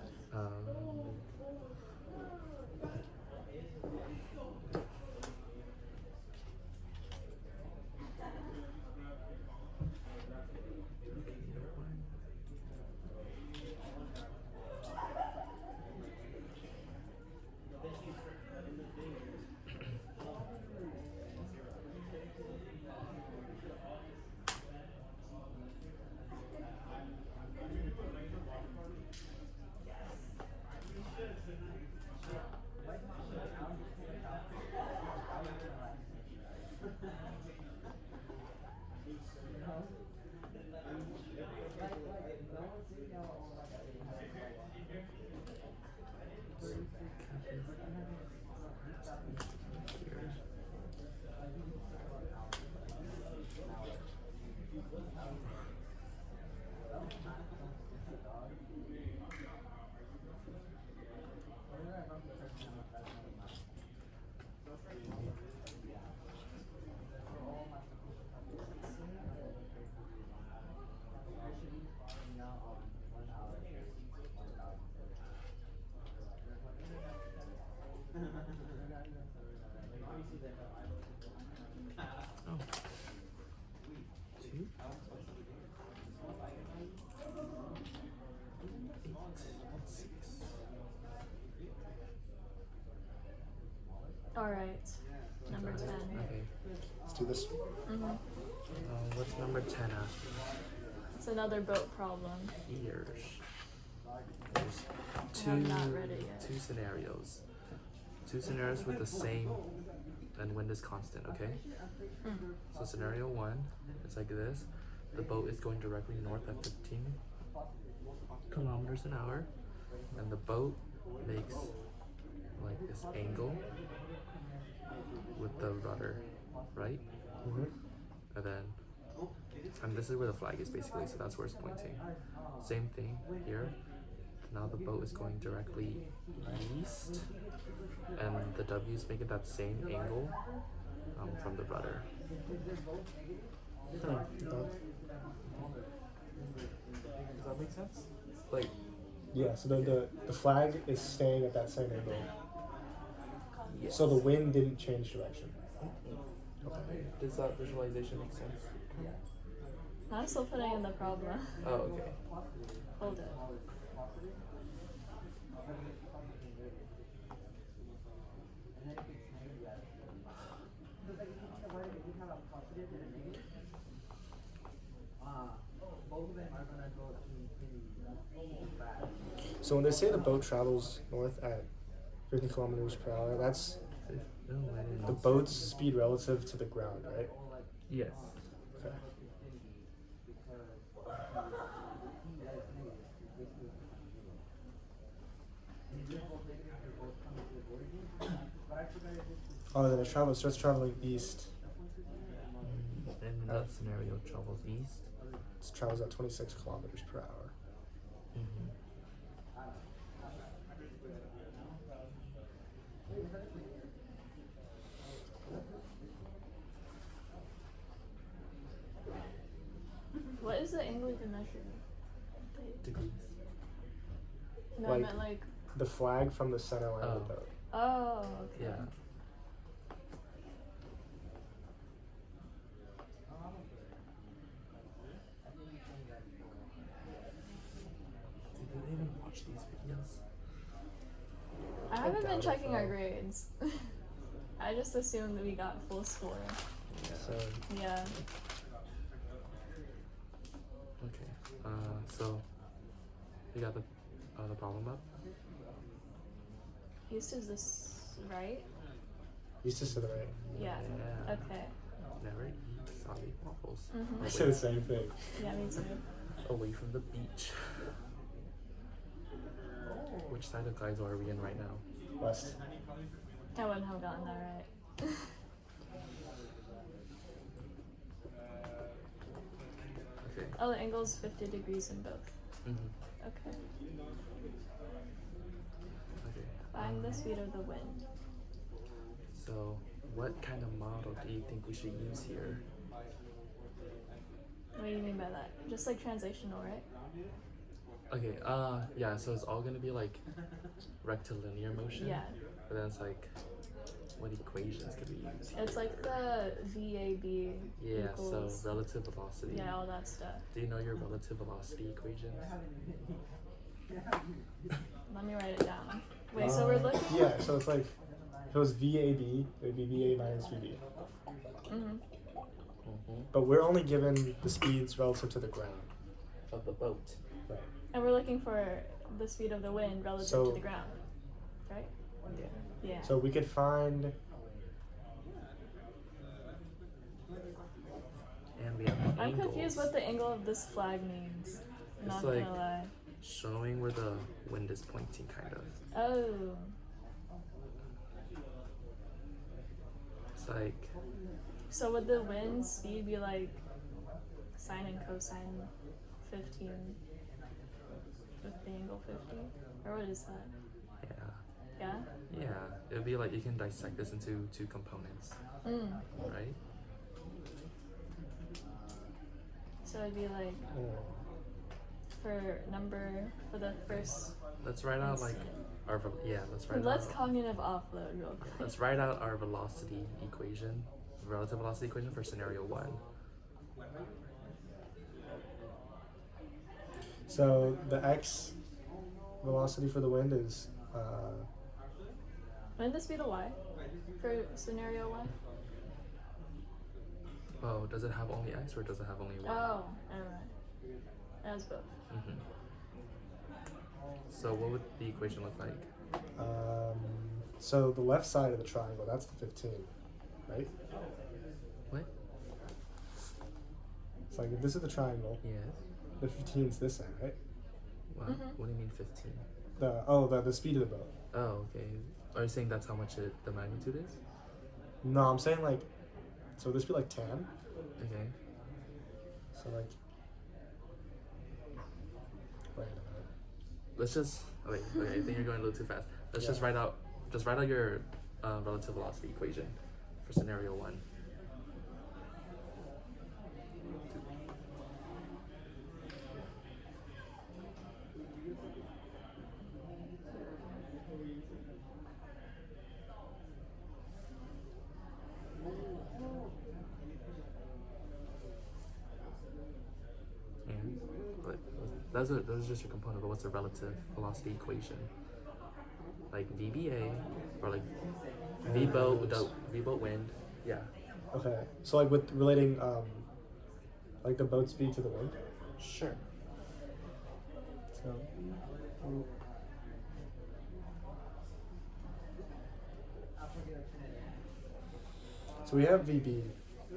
[SPEAKER 2] Alright. Number 10.
[SPEAKER 1] Okay.
[SPEAKER 3] Let's do this.
[SPEAKER 2] Mm-hmm.
[SPEAKER 1] What's number 10 after?
[SPEAKER 2] It's another boat problem.
[SPEAKER 1] Ears. There's
[SPEAKER 2] I'm not ready yet.
[SPEAKER 1] two scenarios. Two scenarios with the same and wind is constant, okay?
[SPEAKER 2] Mm.
[SPEAKER 1] So scenario 1 is like this. The boat is going directly north at 15 kilometers an hour, and the boat makes like this angle with the rudder, right?
[SPEAKER 3] Mm-hmm.
[SPEAKER 1] And then, and this is where the flag is basically, so that's where it's pointing. Same thing here. Now the boat is going directly east, and the W is making that same angle from the rudder. Does that make sense? Like,
[SPEAKER 3] Yeah, so the flag is staying at that same angle.
[SPEAKER 1] yes.
[SPEAKER 3] So the wind didn't change direction.
[SPEAKER 1] Does that visualization make sense?
[SPEAKER 2] I'm still putting in the problem.
[SPEAKER 1] Oh, okay.
[SPEAKER 2] Hold it.
[SPEAKER 3] So when they say the boat travels north at 50 kilometers per hour, that's
[SPEAKER 1] No, I didn't
[SPEAKER 3] the
[SPEAKER 1] know.
[SPEAKER 3] boat's speed relative to the ground, right?
[SPEAKER 1] Yes.
[SPEAKER 3] Okay. Oh, then it starts traveling east.
[SPEAKER 1] And in that scenario, it travels east.
[SPEAKER 3] It travels at 26 kilometers per hour.
[SPEAKER 1] Mm-hmm.
[SPEAKER 2] What is the angle even measured?
[SPEAKER 1] Degrees.
[SPEAKER 2] No,
[SPEAKER 3] Like-
[SPEAKER 2] I meant like.
[SPEAKER 3] The flag from the center line of the
[SPEAKER 1] Oh.
[SPEAKER 3] boat.
[SPEAKER 2] Oh, okay.
[SPEAKER 1] Yeah. Did they even watch these videos?
[SPEAKER 2] I haven't been
[SPEAKER 3] doubt it,
[SPEAKER 2] checking our
[SPEAKER 3] though.
[SPEAKER 2] grades. I just assumed that we got full score.
[SPEAKER 3] So
[SPEAKER 2] Yeah.
[SPEAKER 1] Okay. So you got the problem up.
[SPEAKER 2] East is this right?
[SPEAKER 3] east is to the right.
[SPEAKER 2] Yeah.
[SPEAKER 1] Yeah.
[SPEAKER 2] Okay.
[SPEAKER 1] Never eat soggy waffles.
[SPEAKER 2] Mhm.
[SPEAKER 3] I said the same thing.
[SPEAKER 2] Yeah, me too.
[SPEAKER 1] Away from the beach. Which side of Kaizo are we in right now?
[SPEAKER 3] West.
[SPEAKER 2] I wouldn't have gotten that right.
[SPEAKER 1] Okay.
[SPEAKER 2] Oh, the angle's 50 degrees in both.
[SPEAKER 1] Mm-hmm.
[SPEAKER 2] Okay.
[SPEAKER 1] Okay.
[SPEAKER 2] Find the speed of the wind.
[SPEAKER 1] So, what kind of model do you think we should use here?
[SPEAKER 2] What do you mean by that? Just like translational, right?
[SPEAKER 1] Okay, yeah, so it's all gonna be like rectilinear motion.
[SPEAKER 2] Yeah.
[SPEAKER 1] But then it's like, what equations could we use here?
[SPEAKER 2] It's like the VAB
[SPEAKER 1] Yeah,
[SPEAKER 2] equals.
[SPEAKER 1] so relative velocity.
[SPEAKER 2] Yeah, all that stuff.
[SPEAKER 1] Do you know your relative velocity equations?
[SPEAKER 2] Let me write it down. Wait, so we're looking.
[SPEAKER 3] Yeah, so it's like if it was VAB, it would be VA minus VB.
[SPEAKER 2] Mhm.
[SPEAKER 1] Mm-hmm.
[SPEAKER 3] But we're only given the speeds relative to the ground.
[SPEAKER 1] Of the boat.
[SPEAKER 3] Right.
[SPEAKER 2] And we're looking for the speed of the wind relative
[SPEAKER 3] So-
[SPEAKER 2] to the ground, right?
[SPEAKER 1] Yeah.
[SPEAKER 2] Yeah.
[SPEAKER 3] So we could find
[SPEAKER 1] And we have
[SPEAKER 2] I'm
[SPEAKER 1] angles
[SPEAKER 2] confused what the angle of this flag means. Not
[SPEAKER 1] like-
[SPEAKER 2] gonna lie.
[SPEAKER 1] showing where the wind is pointing, kind of.
[SPEAKER 2] Oh.
[SPEAKER 1] It's like,
[SPEAKER 2] So would the wind speed be like sine and cosine 15 with the angle 50? Or what is that?
[SPEAKER 1] yeah.
[SPEAKER 2] Yeah?
[SPEAKER 1] Yeah, it would be like you can dissect this into two components,
[SPEAKER 2] Mm.
[SPEAKER 1] right?
[SPEAKER 2] So it'd be like for the first.
[SPEAKER 1] Let's write out like our let's write
[SPEAKER 2] Let's
[SPEAKER 1] out
[SPEAKER 2] cognitive offload real quick.
[SPEAKER 1] let's write out our velocity equation, relative velocity equation for scenario 1.
[SPEAKER 3] so the x velocity for the wind is
[SPEAKER 2] Wouldn't this be the y? for scenario 1?
[SPEAKER 1] Oh, does it have only X or does it have only Y?
[SPEAKER 2] Oh, never mind. It has both.
[SPEAKER 1] Mm-hmm. So what would the equation look like?
[SPEAKER 3] So the left side of the triangle, that's the 15, right?
[SPEAKER 1] What?
[SPEAKER 3] It's like if this is the triangle,
[SPEAKER 1] Yes.
[SPEAKER 3] the 15 is this end, right?
[SPEAKER 1] Wow.
[SPEAKER 2] Mhm.
[SPEAKER 1] What do you mean 15?
[SPEAKER 3] The speed of the boat.
[SPEAKER 1] Oh, okay. Are you saying that's how much the magnitude is?
[SPEAKER 3] No, I'm saying like, so this be like tan.
[SPEAKER 1] Okay.
[SPEAKER 3] So like, wait a minute.
[SPEAKER 1] Let's just wait. Okay, I think you're going a little too fast. Let's just
[SPEAKER 3] Yeah.
[SPEAKER 1] write out your relative velocity equation for scenario 1. And but those are just your component. But what's the relative velocity equation? Like VBA or like V boat without V boat wind. Yeah.
[SPEAKER 3] Okay. So like with relating like the boat speed to the wind.
[SPEAKER 1] Sure.
[SPEAKER 3] So so we have VB,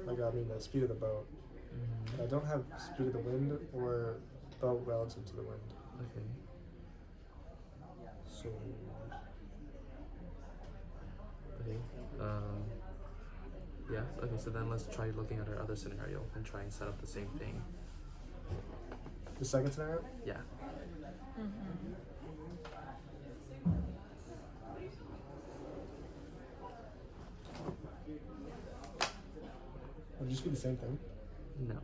[SPEAKER 3] like I mean the speed of the boat.
[SPEAKER 1] Mm-hmm.
[SPEAKER 3] But I don't have speed of the wind or boat relative to the wind.
[SPEAKER 1] Okay.
[SPEAKER 3] So
[SPEAKER 1] Okay. Yeah. Okay. So then let's try looking at our other scenario and try and set up the same thing.
[SPEAKER 3] the second scenario.
[SPEAKER 1] Yeah.
[SPEAKER 2] Mm-hmm.
[SPEAKER 3] Would it just be the same thing?
[SPEAKER 1] No.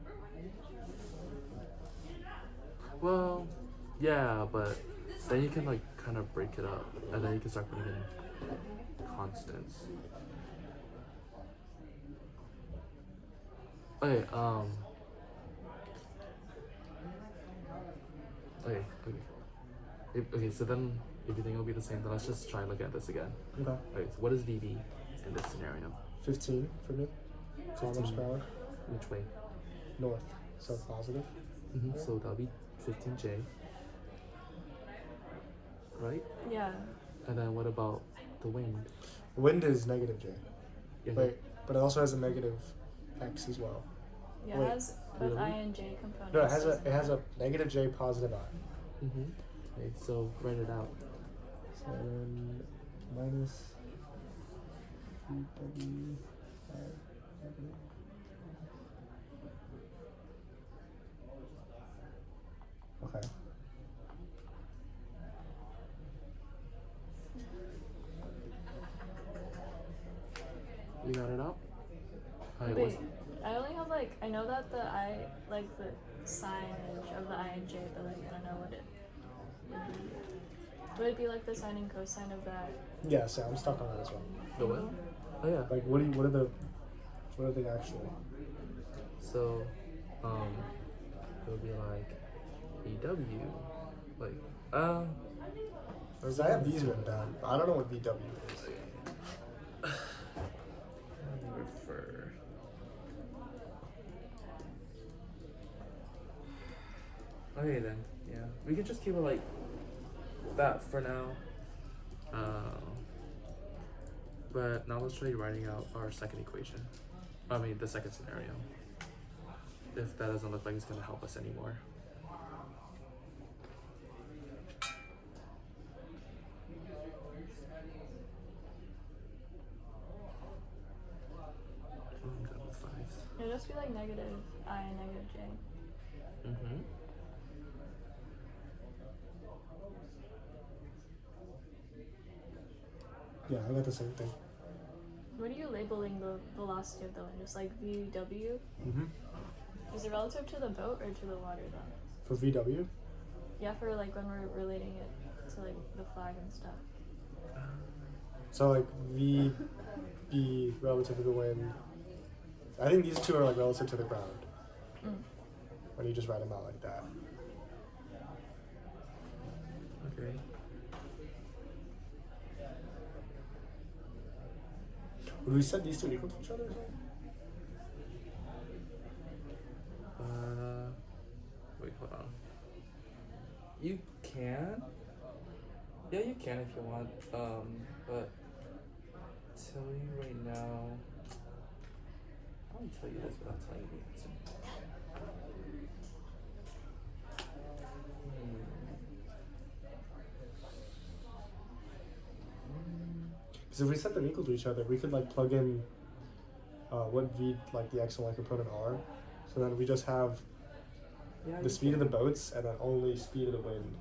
[SPEAKER 1] Well, yeah, but then you can like kind of break it up, and then you can start putting in constants. Okay. Okay. So then everything will be the same. Then let's just try and look at this again.
[SPEAKER 3] Okay.
[SPEAKER 1] Okay. So what is VB in this scenario?
[SPEAKER 3] 15 for me. Kilometers per hour.
[SPEAKER 1] Which way?
[SPEAKER 3] North. So positive.
[SPEAKER 1] So that'll be 15J. Right?
[SPEAKER 2] Yeah.
[SPEAKER 1] And then what about the wind?
[SPEAKER 3] Wind is negative J.
[SPEAKER 1] Yeah.
[SPEAKER 3] Wait, but it also has a negative X as well.
[SPEAKER 2] Yeah,
[SPEAKER 3] Wait,
[SPEAKER 2] it has both
[SPEAKER 1] really?
[SPEAKER 2] I and J components.
[SPEAKER 3] No, it has a negative J, positive I.
[SPEAKER 1] Okay, so write it out.
[SPEAKER 3] So then minus VW. Okay.
[SPEAKER 1] You got it out? Alright,
[SPEAKER 2] Wait, I only have like, I know that the I, like the signage of the I and J, but like I don't know what it would be. Would it be like the sine and cosine of that?
[SPEAKER 3] Yeah, so I'm stuck on that as well.
[SPEAKER 1] the what? Oh yeah.
[SPEAKER 3] Like, what are they actually?
[SPEAKER 1] So, it would be like VW, like,
[SPEAKER 3] Because I have these written down, but I don't know what VW is.
[SPEAKER 1] let me refer. Okay then, yeah, we could just keep it like that for now. But now let's try writing out our second equation. I mean, the second scenario. If that doesn't look like it's going to help us anymore. I'm done with fives.
[SPEAKER 2] It'll just be like negative I and negative J.
[SPEAKER 1] Mm-hmm.
[SPEAKER 3] Yeah, I got the same thing.
[SPEAKER 2] What are you labeling the velocity of the wind? Just like VW?
[SPEAKER 3] Mm-hmm.
[SPEAKER 2] Is it relative to the boat or to the water though?
[SPEAKER 3] For VW,
[SPEAKER 2] Yeah, for like when we're relating it to like the flag and stuff.
[SPEAKER 3] so like VB relative to the wind. I think these two are like relative to the ground.
[SPEAKER 2] Mm.
[SPEAKER 3] When you just write them out like that.
[SPEAKER 1] Okay.
[SPEAKER 3] Would we set these two equal to each other?
[SPEAKER 1] Wait, hold on. You can. Yeah, you can if you want. But tell you right now. How do I tell you this without telling you the answer?
[SPEAKER 3] Because if we set them equal to each other, we could like plug in what v like the x and y component are. So then we just have
[SPEAKER 1] Yeah,
[SPEAKER 3] the
[SPEAKER 1] you
[SPEAKER 3] speed of the
[SPEAKER 1] can.
[SPEAKER 3] boats and then only speed of the wind.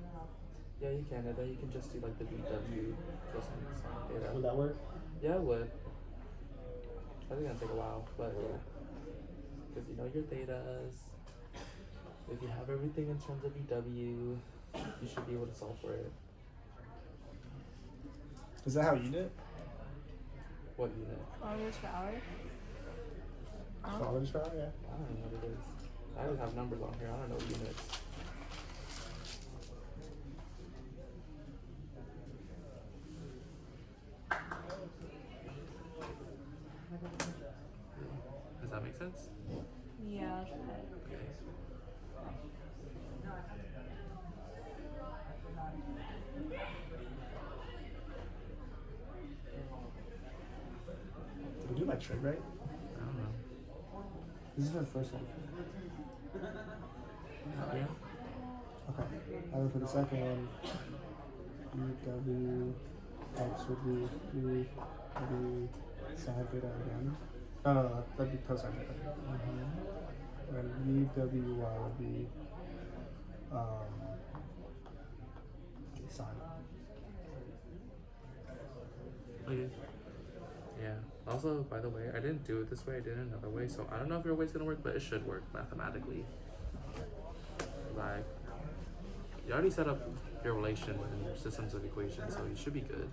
[SPEAKER 1] Yeah, you can. And then you can just do like the VW for some data.
[SPEAKER 3] Would that work?
[SPEAKER 1] Yeah, it would. I think that'd take a while, but yeah. Because you know your thetas. If you have everything in terms of VW, you should be able to solve for it.
[SPEAKER 3] Is that how you did it?
[SPEAKER 1] What unit?
[SPEAKER 2] Kilometers per hour.
[SPEAKER 3] Kilometers per hour, yeah.
[SPEAKER 1] I don't know what it is. I just have numbers on here. I don't know units. Does that make sense?
[SPEAKER 2] Yeah, I'll try it.
[SPEAKER 1] Okay.
[SPEAKER 3] Did we do my trig right?
[SPEAKER 1] I don't know.
[SPEAKER 3] This is the first one.
[SPEAKER 1] Yeah.
[SPEAKER 3] Okay. And then for the second one, w x would be u w sine theta again. No, that'd be cosine theta. And then vwy would be sine.
[SPEAKER 1] Okay. Yeah. Also, by the way, I didn't do it this way. I did it another way. So I don't know if your way's gonna work, but it should work mathematically. Like, you already set up your relation in your systems of equations, so you should be good.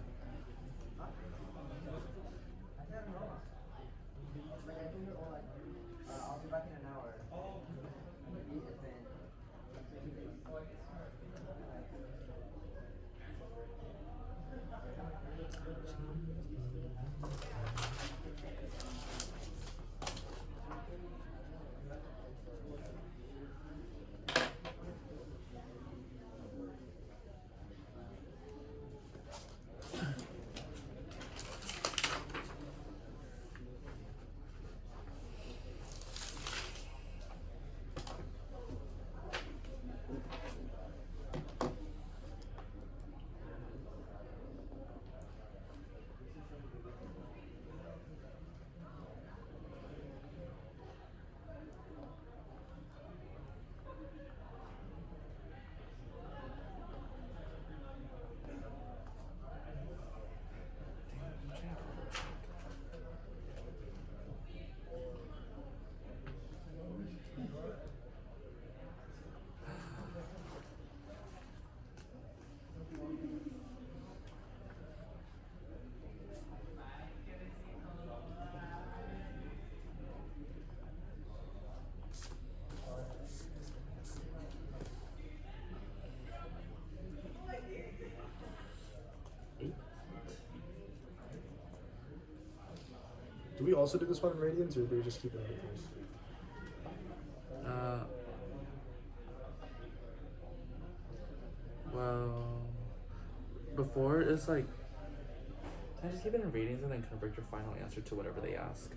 [SPEAKER 3] Do we also do this one in radians, or do we just keep it in meters?
[SPEAKER 1] Well, before it's like, I just keep it in ratings and then convert your final answer to whatever they ask.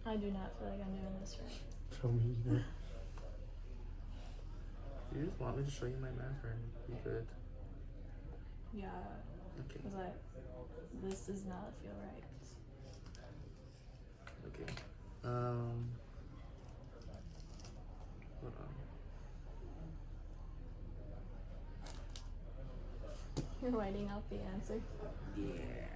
[SPEAKER 2] I do not feel like I'm doing this right.
[SPEAKER 3] For me either.
[SPEAKER 1] You just want me to show you my math or you good?
[SPEAKER 2] Yeah,
[SPEAKER 1] Okay.
[SPEAKER 2] because this does not feel right.
[SPEAKER 1] Okay. Hold on.
[SPEAKER 2] You're writing out the answer.
[SPEAKER 1] Yeah.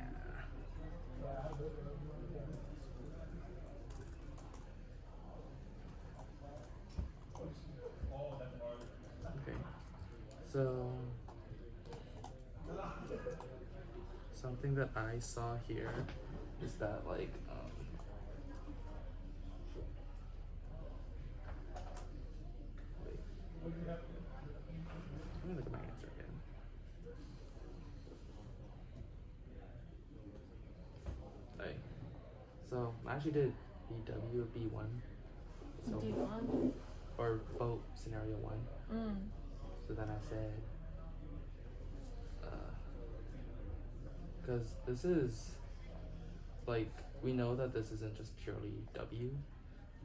[SPEAKER 1] Okay. So something that I saw here is that like wait. Let me look at my answer again. Okay. So I actually did BW B1. So
[SPEAKER 2] D1.
[SPEAKER 1] or vote scenario 1. So then I said, because this is like we know that this isn't just purely W.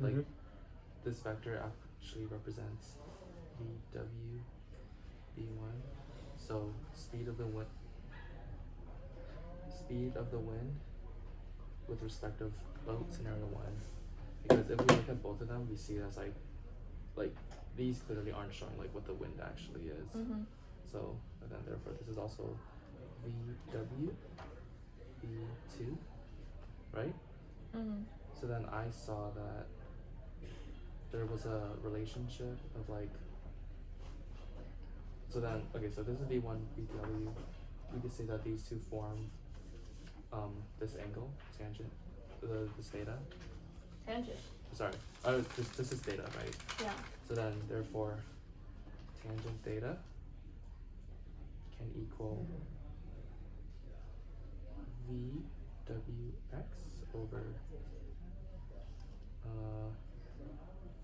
[SPEAKER 1] Like
[SPEAKER 3] Mhm.
[SPEAKER 1] this vector actually represents VW B1. So speed of the wind with respect of boat scenario 1. Because if we look at both of them, we see it as like these clearly aren't showing like what the wind actually is. So and then therefore this is also VW B2, right? So then I saw that there was a relationship of like, so then, okay, so this is V1, VW. We could say that these two form this angle, tangent, this theta.
[SPEAKER 2] Tangent.
[SPEAKER 1] Sorry, this is theta, right?
[SPEAKER 2] Yeah.
[SPEAKER 1] So then, therefore, tangent theta can equal VWX over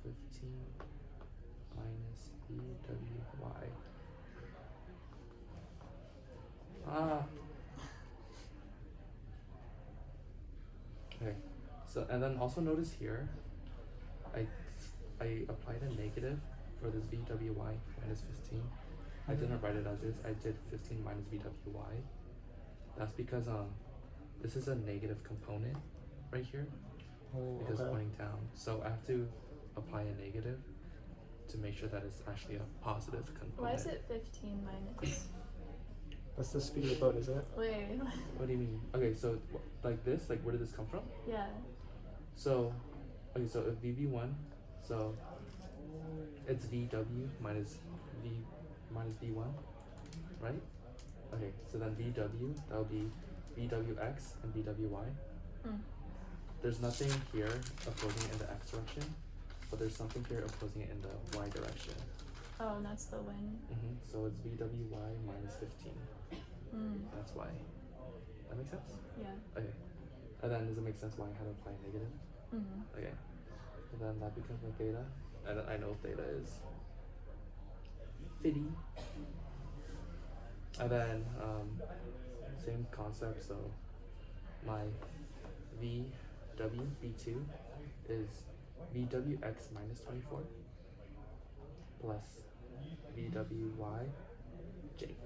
[SPEAKER 1] 15 minus VWY. Okay, so and then also notice here, I applied a negative for this VWY minus 15. I didn't write it as is. I did 15 minus VWY. That's because this is a negative component right here
[SPEAKER 3] Oh,
[SPEAKER 1] because
[SPEAKER 3] okay.
[SPEAKER 1] pointing down. So I have to apply a negative to make sure that it's actually a positive component.
[SPEAKER 2] Why is it 15 minus?
[SPEAKER 3] That's the speed of the boat, isn't it?
[SPEAKER 2] Wait.
[SPEAKER 1] What do you mean? Okay, so like this, like where did this come from?
[SPEAKER 2] Yeah.
[SPEAKER 1] So, okay, so if VB1, so it's VW minus V1, right? Okay, so then VW, that would be VWX and VWY. There's nothing here opposing it in the X direction, but there's something here opposing it in the Y direction.
[SPEAKER 2] Oh, and that's the wind.
[SPEAKER 1] So it's VWY minus 15. That's why. That makes sense?
[SPEAKER 2] Yeah.
[SPEAKER 1] Okay. And then does it make sense why I had to apply a negative? Okay. And then that becomes my theta. And I know theta is 50. And then same concept, so my VW B2 is VWX minus 24 plus VWY J.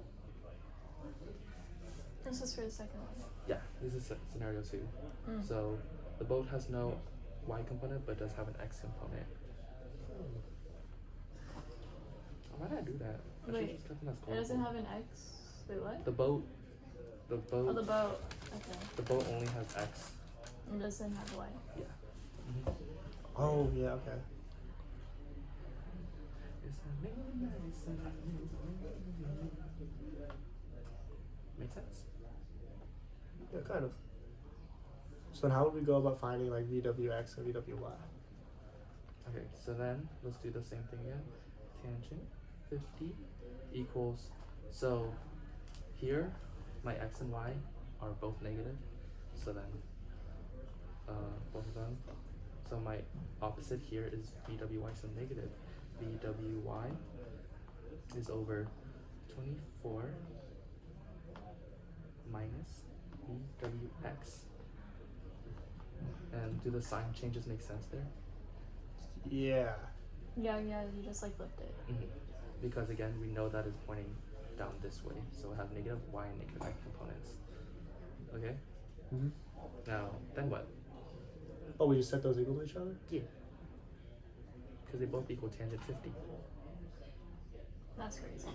[SPEAKER 2] This is for the second one.
[SPEAKER 1] Yeah, this is scenario 2. So the boat has no Y component but does have an X component. Why did I do that? I should've
[SPEAKER 2] Wait,
[SPEAKER 1] just kept them as
[SPEAKER 2] it doesn't
[SPEAKER 1] colorful.
[SPEAKER 2] have an X. Wait, what?
[SPEAKER 1] The boat.
[SPEAKER 2] Oh, the boat. Okay.
[SPEAKER 1] The boat only has X.
[SPEAKER 2] It doesn't have Y.
[SPEAKER 1] Yeah.
[SPEAKER 3] Oh, yeah, okay.
[SPEAKER 1] Make sense?
[SPEAKER 3] Yeah, kind of. So then how would we go about finding like VWX and VWY?
[SPEAKER 1] Okay, so then let's do the same thing again. Tangent 50 equals, so here my X and Y are both negative. So then both of them. So my opposite here is VWY, so negative. VWY is over 24 minus VWX. And do the sign changes make sense there?
[SPEAKER 3] Yeah.
[SPEAKER 2] Yeah, you just like flipped it.
[SPEAKER 1] Because again, we know that is pointing down this way, so it has negative y and negative x components. Okay?
[SPEAKER 3] Mm-hmm.
[SPEAKER 1] Now, then what?
[SPEAKER 3] Oh, we just set those equal to each other?
[SPEAKER 1] Yeah. Because they both equal tangent 50.
[SPEAKER 2] That's crazy.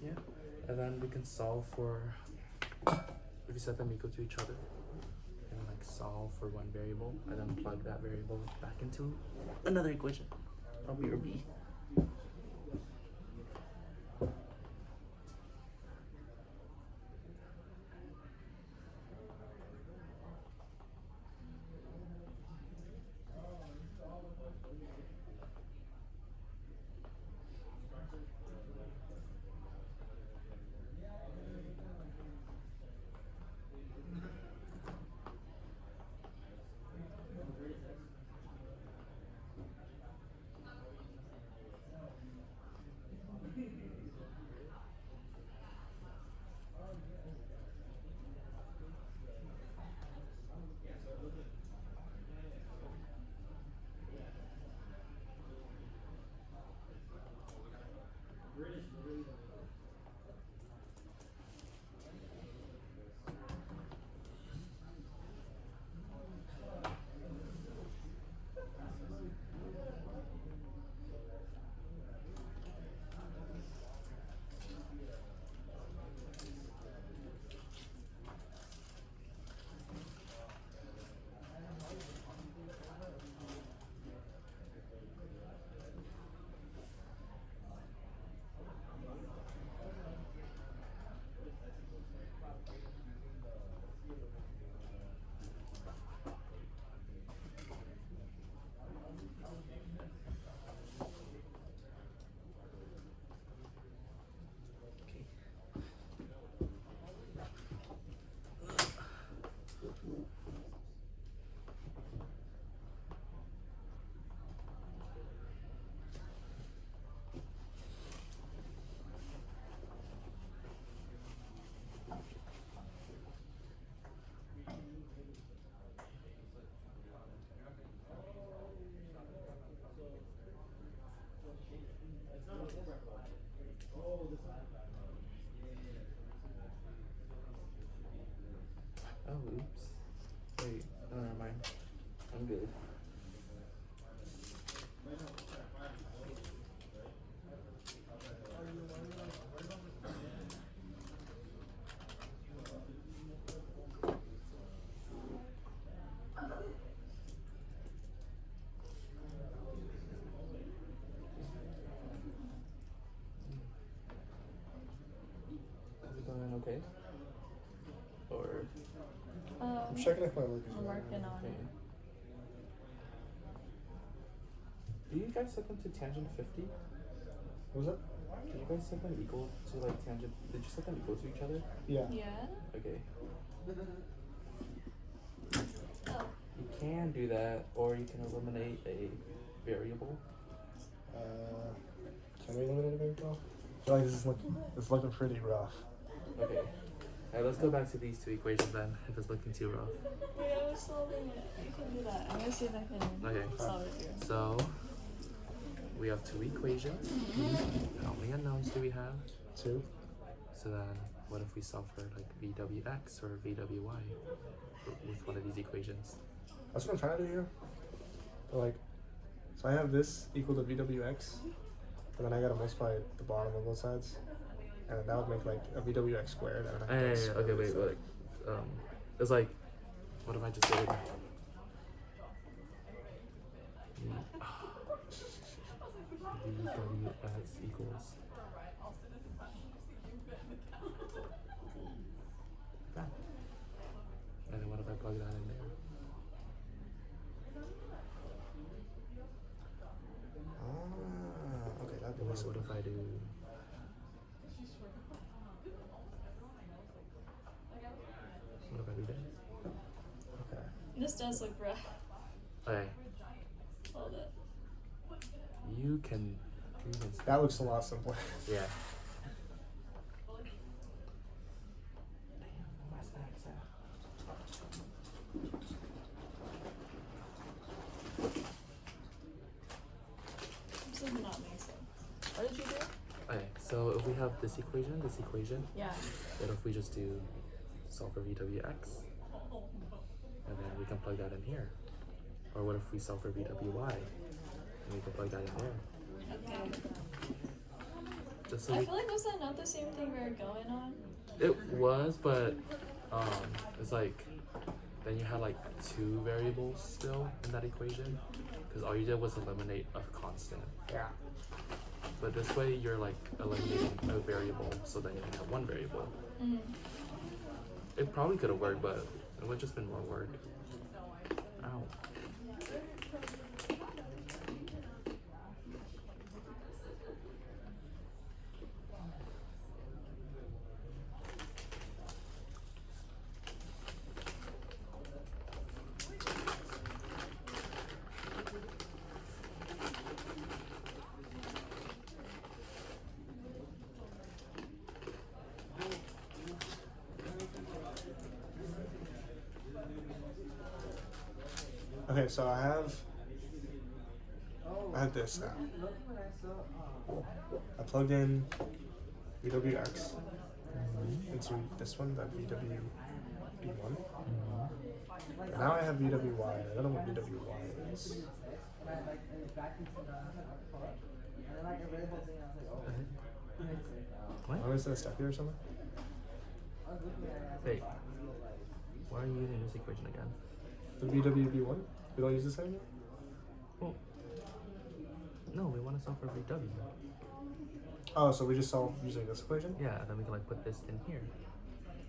[SPEAKER 1] Yeah. And then we can solve for, if you set them equal to each other, and like solve for one variable, and then plug that variable back into another equation. That'll be your B. Oh, oops. Wait, no, never mind. I'm good. Is it going okay? Or
[SPEAKER 3] I'm checking if my work is
[SPEAKER 2] I'm
[SPEAKER 3] right.
[SPEAKER 2] working on
[SPEAKER 1] okay.
[SPEAKER 2] it.
[SPEAKER 1] Do you guys set them to tangent 50?
[SPEAKER 3] What was that?
[SPEAKER 1] Did you guys set them equal to like tangent? Did you set them equal to each other?
[SPEAKER 3] Yeah.
[SPEAKER 2] Yeah.
[SPEAKER 1] Okay.
[SPEAKER 2] Oh.
[SPEAKER 1] You can do that, or you can eliminate a variable.
[SPEAKER 3] Can we eliminate a variable? I feel like it's looking pretty rough.
[SPEAKER 1] Okay. Alright, let's go back to these two equations then, if it's looking too rough.
[SPEAKER 2] Wait, I was solving it. You can do that. I'm gonna see if I can
[SPEAKER 1] Okay.
[SPEAKER 2] solve it here.
[SPEAKER 1] So, we have two equations. How many unknowns do we have?
[SPEAKER 3] 2.
[SPEAKER 1] So then, what if we solve for like VWX or VWY with one of these equations?
[SPEAKER 3] That's what I'm trying to do here. But like, so I have this equal to VWX, and then I gotta multiply the bottom of both sides, and then that would make like a VWX squared. And then I have to
[SPEAKER 1] Okay, wait, like, it's like, what if I just did it? VWX equals that. And then what if I plug that in there?
[SPEAKER 3] Okay, that'd be
[SPEAKER 1] Or
[SPEAKER 3] nice.
[SPEAKER 1] what if I do? What if I do that?
[SPEAKER 2] this does look rough.
[SPEAKER 1] Okay,
[SPEAKER 2] Hold it.
[SPEAKER 1] you can
[SPEAKER 3] That looks a lot simpler.
[SPEAKER 1] yeah.
[SPEAKER 2] This does not make sense. What did you do?
[SPEAKER 1] Okay, so if we have this equation,
[SPEAKER 2] Yeah.
[SPEAKER 1] what if we just do solve for VWX? And then we can plug that in here. Or what if we solve for VWY? And we can plug that in there.
[SPEAKER 2] Okay.
[SPEAKER 1] Just so
[SPEAKER 2] I
[SPEAKER 1] we,
[SPEAKER 2] feel like was that not the same thing we were going on?
[SPEAKER 1] it was, but it's like, then you had like two variables still in that equation. Because all you did was eliminate a constant.
[SPEAKER 3] Yeah.
[SPEAKER 1] But this way you're like eliminating a variable, so then you can have one variable.
[SPEAKER 2] Mm.
[SPEAKER 1] It probably could have worked, but it would have just been more work. Ow.
[SPEAKER 3] Okay, so I have this now. I plugged in VWX into this one, that VWB1. And now I have VWY. I don't know what VWY is.
[SPEAKER 1] What?
[SPEAKER 3] Oh, is that a step here or something?
[SPEAKER 1] Wait. Why are you using this equation again?
[SPEAKER 3] The VWB1? We don't use this anymore?
[SPEAKER 1] Well, no, we want to solve for VW.
[SPEAKER 3] Oh, so we just solve using this equation?
[SPEAKER 1] Yeah, and then we can like put this in here.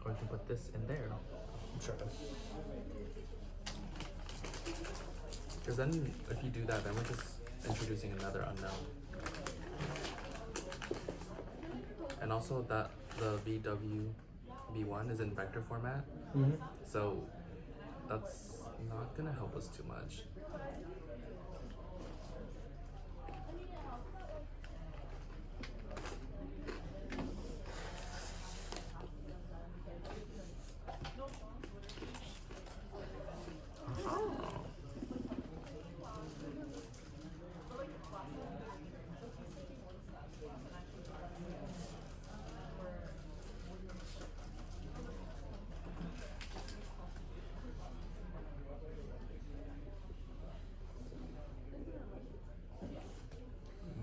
[SPEAKER 1] Or we can put this in there.
[SPEAKER 3] I'm tripping.
[SPEAKER 1] Because then if you do that, then we're just introducing another unknown. And also that the VWB1 is in vector format.
[SPEAKER 3] Mm-hmm.
[SPEAKER 1] So that's not gonna help us too much.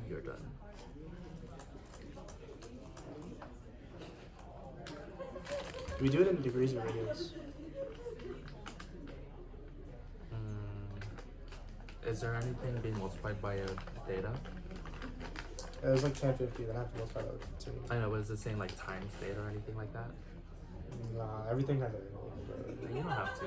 [SPEAKER 1] You're done.
[SPEAKER 3] Do we do it in degrees or radians?
[SPEAKER 1] Is there anything being multiplied by a theta?
[SPEAKER 3] It was like 1050, then I have to multiply that with 2.
[SPEAKER 1] I know, but is it saying like times theta or anything like that?
[SPEAKER 3] Nah, everything has a.
[SPEAKER 1] You don't have to.